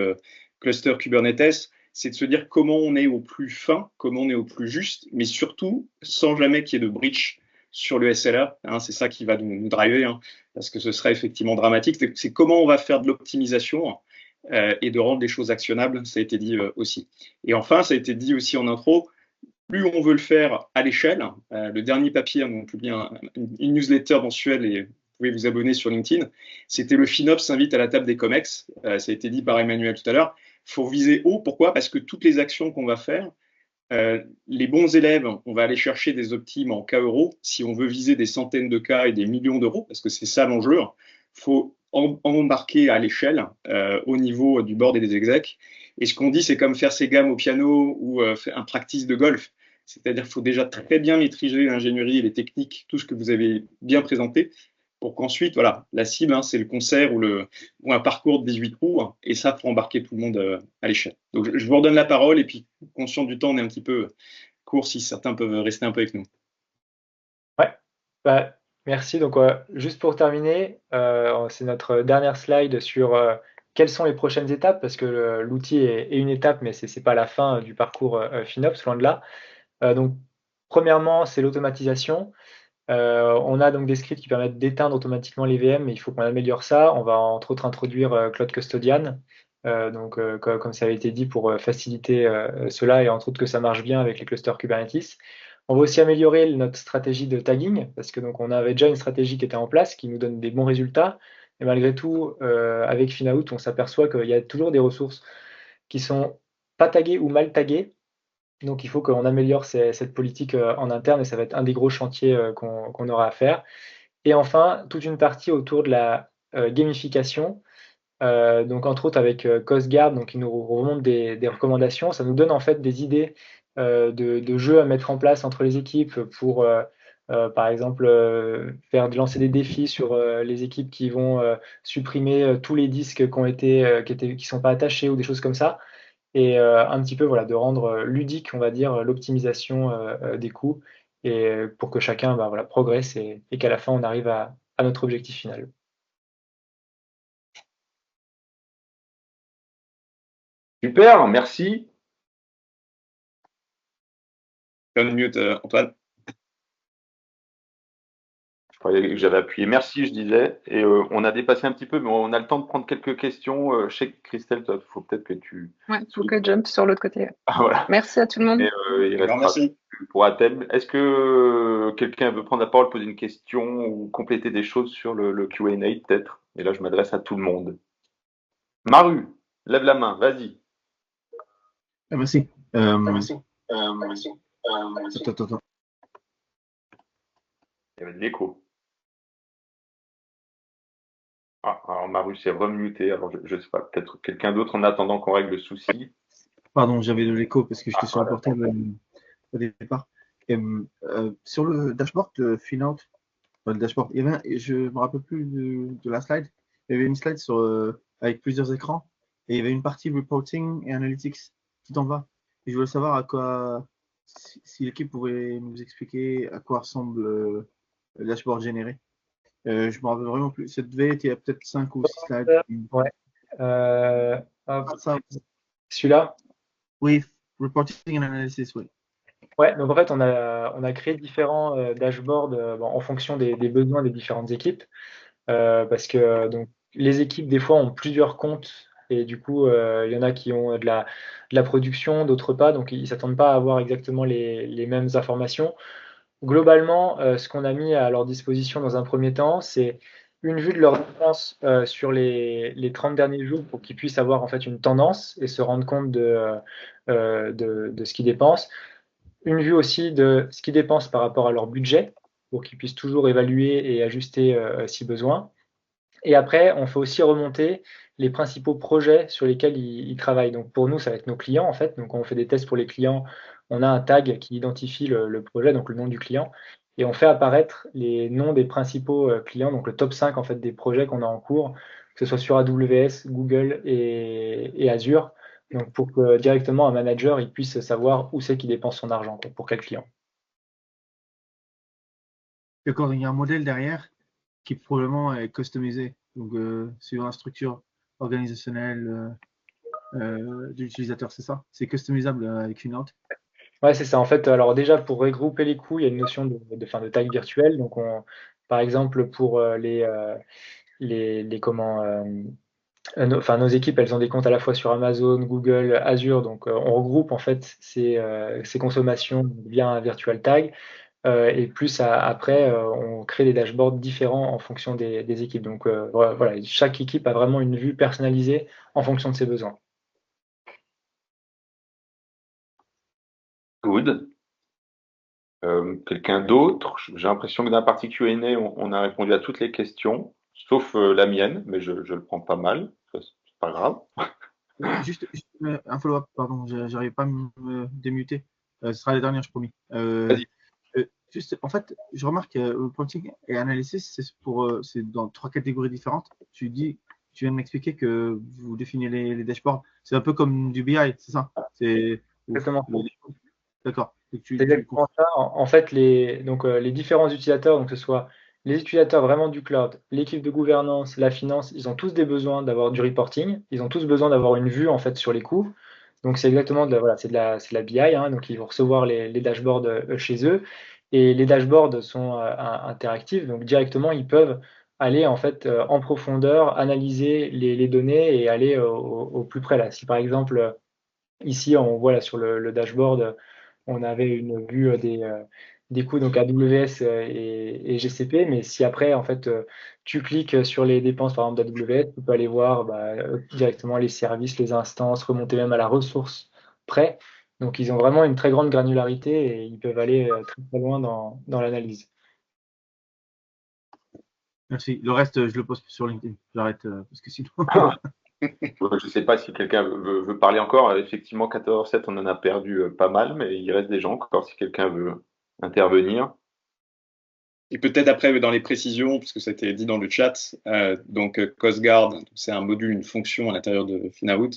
cluster Kubernetes, c'est de se dire comment on est au plus fin, comment on est au plus juste, mais surtout sans jamais qu'il y ait de breach sur le SLA. C'est ça qui va nous driver, parce que ce serait effectivement dramatique. C'est comment on va faire de l'optimisation et de rendre les choses actionnables, ça a été dit aussi. Et enfin, ça a été dit aussi en intro, plus on veut le faire à l'échelle, le dernier papier, on publie une newsletter mensuelle et vous pouvez vous abonner sur LinkedIn, c'était le FinOps invite à la table des COMEX, ça a été dit par Emmanuel tout à l'heure. Il faut viser haut, pourquoi? Parce que toutes les actions qu'on va faire, les bons élèves, on va aller chercher des optimes en cas euros. Si on veut viser des centaines de cas et des millions d'euros, parce que c'est ça l'enjeu, il faut embarquer à l'échelle au niveau du board et des execs. Et ce qu'on dit, c'est comme faire ses gammes au piano ou un practice de golf. C'est-à-dire qu'il faut déjà très bien maîtriser l'ingénierie et les techniques, tout ce que vous avez bien présenté, pour qu'ensuite, voilà, la cible, hein, c'est le concert ou un parcours de 18 trous, hein, et ça, pour embarquer tout le monde à l'échelle. Donc, je vous redonne la parole, et puis, conscient du temps, on est un petit peu court, si certains peuvent rester un peu avec nous. Ouais, bah, merci. Donc, juste pour terminer, c'est notre dernière slide sur quelles sont les prochaines étapes, parce que l'outil est une étape, mais c'est pas la fin du parcours FinOps, loin de là. Donc, premièrement, c'est l'automatisation. On a donc des scripts qui permettent d'éteindre automatiquement les VM, mais il faut qu'on améliore ça. On va entre autres introduire Cloud Custodian, comme ça avait été dit, pour faciliter cela et entre autres que ça marche bien avec les clusters Kubernetes. On va aussi améliorer notre stratégie de tagging, parce que donc on avait déjà une stratégie qui était en place, qui nous donne des bons résultats. Et malgré tout, avec Finaout, on s'aperçoit qu'il y a toujours des ressources qui sont pas taguées ou mal taguées. Donc il faut qu'on améliore cette politique en interne et ça va être un des gros chantiers qu'on aura à faire. Et enfin, toute une partie autour de la gamification. Donc entre autres avec CoastGuard, donc qui nous remonte des recommandations. Ça nous donne en fait des idées de jeux à mettre en place entre les équipes pour, par exemple, lancer des défis sur les équipes qui vont supprimer tous les disques qui sont pas attachés ou des choses comme ça. Et un petit peu voilà, de rendre ludique, on va dire, l'optimisation des coûts et pour que chacun voilà, progresse et qu'à la fin on arrive à notre objectif final. Super, merci. Unmute, Antoine. Je croyais que j'avais appuyé merci, je disais. Et on a dépassé un petit peu, mais on a le temps de prendre quelques questions. Je sais que Christelle, il faut peut-être que tu. Ouais, il faut que jump sur l'autre côté. Ah, voilà. Merci à tout le monde. Et, il restera Merci. pour Athènes. Est-ce que quelqu'un veut prendre la parole, poser une question ou compléter des choses sur le Q&A peut-être? Et là, je m'adresse à tout le monde. Maru, lève la main, vas-y. Merci. Merci. Attends. Il y avait de l'écho. Ah, alors Maru s'est remuté. Alors, je sais pas, peut-être quelqu'un d'autre en attendant qu'on règle le souci. Pardon, j'avais de l'écho parce que j'étais sur le voilà. portable au départ. Sur le dashboard de Finaut, le dashboard, je me rappelle plus de la slide. Il y avait une slide avec plusieurs écrans et il y avait une partie reporting et analytics tout en bas. Et je voulais savoir si l'équipe pouvait nous expliquer à quoi ressemble le dashboard généré. Je me rappelle vraiment plus. Ça devait être il y a peut-être 5 ou 6 slides. Ouais. Celui-là? Oui, reporting and analysis, oui. Ouais, donc en fait, on a créé différents dashboards en fonction des besoins des différentes équipes. Parce que donc, les équipes, des fois, ont plusieurs comptes. Et du coup, il y en a qui ont de la production, d'autres pas. Donc, ils ne s'attendent pas à avoir exactement les mêmes informations. Globalement, ce qu'on a mis à leur disposition dans un premier temps, c'est une vue de leurs dépenses sur les 30 derniers jours pour qu'ils puissent avoir en fait une tendance et se rendre compte de ce qu'ils dépensent. Une vue aussi de ce qu'ils dépensent par rapport à leur budget pour qu'ils puissent toujours évaluer et ajuster si besoin. Et après, on fait aussi remonter les principaux projets sur lesquels ils travaillent. Donc pour nous, ça va être nos clients en fait. Donc quand on fait des tests pour les clients, on a un tag qui identifie le projet, donc le nom du client, et on fait apparaître les noms des principaux clients, donc le top 5 en fait des projets qu'on a en cours, que ce soit sur AWS, Google et Azure. Donc pour que directement un manager il puisse savoir où c'est qu'il dépense son argent, quoi, pour quel client. D'accord, il y a un modèle derrière qui probablement est customisé, donc suivant la structure organisationnelle de l'utilisateur, c'est ça? C'est customisable avec une note. Ouais, c'est ça. En fait, alors déjà, pour regrouper les coûts, il y a une notion de taille virtuelle. Donc, par exemple, pour nos équipes, elles ont des comptes à la fois sur Amazon, Google, Azure. Donc, on regroupe en fait ces consommations via un virtual tag. Et plus après, on crée des dashboards différents en fonction des équipes. Donc, voilà, chaque équipe a vraiment une vue personnalisée en fonction de ses besoins. Good. Quelqu'un d'autre? J'ai l'impression que dans la partie Q&A, on a répondu à toutes les questions, sauf la mienne, mais je le prends pas mal. C'est pas grave. Juste un follow-up, pardon, j'arrive pas à me démuter. Ce sera la dernière, je promis. Vas-y. Juste, en fait, je remarque reporting et analysis, c'est dans 3 catégories différentes. Tu viens de m'expliquer que vous définissez les dashboards. C'est un peu comme du BI, c'est ça? C'est Exactement. D'accord. C'est exactement ça. En fait, les différents utilisateurs, donc que ce soit les utilisateurs vraiment du cloud, l'équipe de gouvernance, la finance, ils ont tous des besoins d'avoir du reporting. Ils ont tous besoin d'avoir une vue en fait sur les coûts. Donc c'est exactement voilà, c'est de la BI, hein, donc ils vont recevoir les dashboards chez eux. Et les dashboards sont interactifs, donc directement ils peuvent aller en fait en profondeur, analyser les données et aller au plus près là. Si par exemple ici on voit là sur le dashboard, on avait une vue des coûts donc AWS et GCP, mais si après en fait tu cliques sur les dépenses par exemple d'AWS, tu peux aller voir directement les services, les instances, remonter même à la ressource près. Donc ils ont vraiment une très grande granularité et ils peuvent aller très très loin dans l'analyse. Merci. Le reste, je le poste sur LinkedIn. J'arrête parce que sinon. Je ne sais pas si quelqu'un veut parler encore. Effectivement, 14-7, on en a perdu pas mal, mais il reste des gens encore si quelqu'un veut intervenir. Et peut-être après, dans les précisions, puisque ça a été dit dans le chat, donc Coast Guard, c'est un module, une fonction à l'intérieur de Finaout.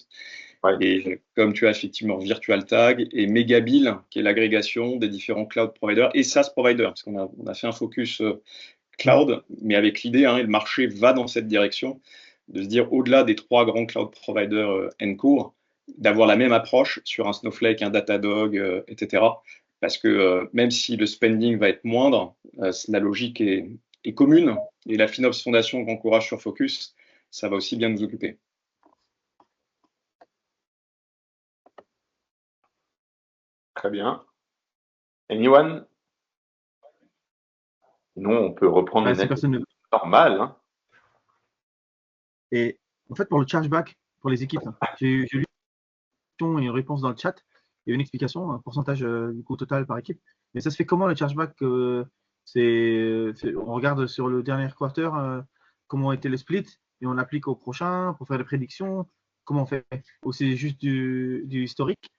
Ouais. Et comme tu as effectivement Virtual Tag et Megabill, qui est l'agrégation des différents cloud providers et SaaS providers, parce qu'on a fait un focus cloud, mais avec l'idée, et le marché va dans cette direction, de se dire au-delà des 3 grands cloud providers en cours, d'avoir la même approche sur un Snowflake, un Datadog, etc. Parce que même si le spending va être moindre, la logique est commune et la FinOps Foundation qu'encourage sur Focus, ça va aussi bien nous occuper. Très bien. Anyone? Sinon, on peut reprendre une activité normale. Hein. Et en fait, pour le chargeback, pour les équipes, j'ai lu une réponse dans le chat. Il y a une explication, un pourcentage du coût total par équipe. Mais ça se fait comment le chargeback on regarde sur le dernier quarter comment était le split et on applique au prochain pour faire des prédictions. Comment on fait? Ou c'est juste du historique?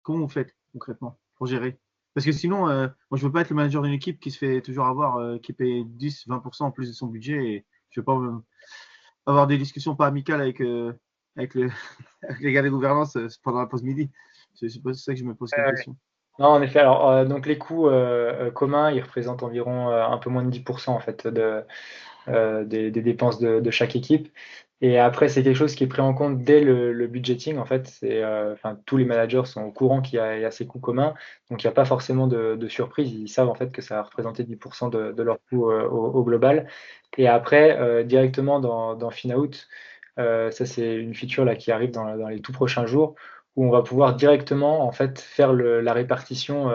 Comment vous faites concrètement pour gérer? Parce que sinon, moi, je veux pas être le manager d'une équipe qui se fait toujours avoir, qui paye 10-20% en plus de son budget. Et je veux pas avoir des discussions pas amicales avec avec les gars de gouvernance pendant la pause midi. C'est pour ça que je me pose cette question. Non, en effet. Alors, donc les coûts communs, ils représentent environ un peu moins de 10% en fait des dépenses de chaque équipe. Et après, c'est quelque chose qui est pris en compte dès le budgeting. En fait, tous les managers sont au courant qu'il y a ces coûts communs, donc il n'y a pas forcément de surprise. Ils savent en fait que ça va représenter 10% de leur coût au global. Et après, directement dans Finaout, ça c'est une feature là qui arrive dans les tout prochains jours, où on va pouvoir directement en fait faire la répartition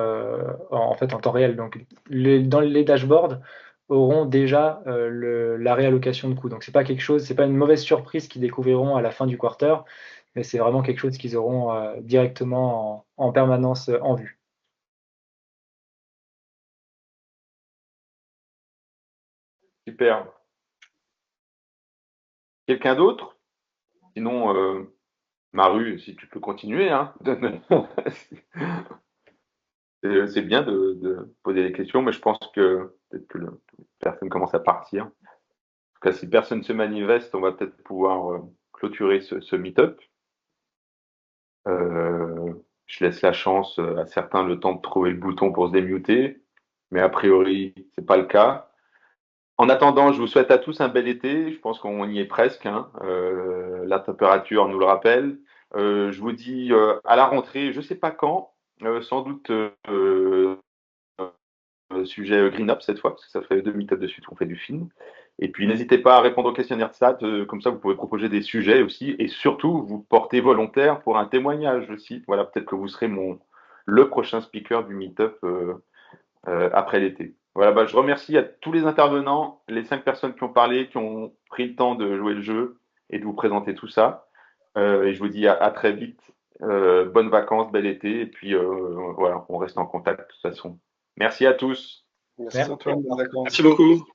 en temps réel. Donc dans les dashboards auront déjà la réallocation de coûts. Donc c'est pas une mauvaise surprise qu'ils découvriront à la fin du quarter, mais c'est vraiment quelque chose qu'ils auront directement en permanence en vue. Super. Quelqu'un d'autre? Sinon, Maru, si tu peux continuer. Hein. C'est bien de poser des questions, mais je pense que peut-être que personne commence à partir. En tout cas, si personne se manifeste, on va peut-être pouvoir clôturer ce meet-up. Je laisse la chance à certains le temps de trouver le bouton pour se démuter, mais a priori, c'est pas le cas. En attendant, je vous souhaite à tous un bel été. Je pense qu'on y est presque. Hein. La température nous le rappelle. Je vous dis à la rentrée, je sais pas quand, sans doute sujet Green Up cette fois, parce que ça fait 2 meet-ups de suite qu'on fait du film. Et puis n'hésitez pas à répondre aux questionnaires de SAT, comme ça vous pouvez proposer des sujets aussi, et surtout vous portez volontaire pour un témoignage aussi. Voilà, peut-être que vous serez le prochain speaker du meet-up après l'été. Voilà, bah, je remercie à tous les intervenants, les 5 personnes qui ont parlé, qui ont pris le temps de jouer le jeu et de vous présenter tout ça. Et je vous dis à très vite. Bonnes vacances, bel été, et puis voilà, on reste en contact de toute façon. Merci à tous. Merci Antoine, bonnes vacances. Merci beaucoup.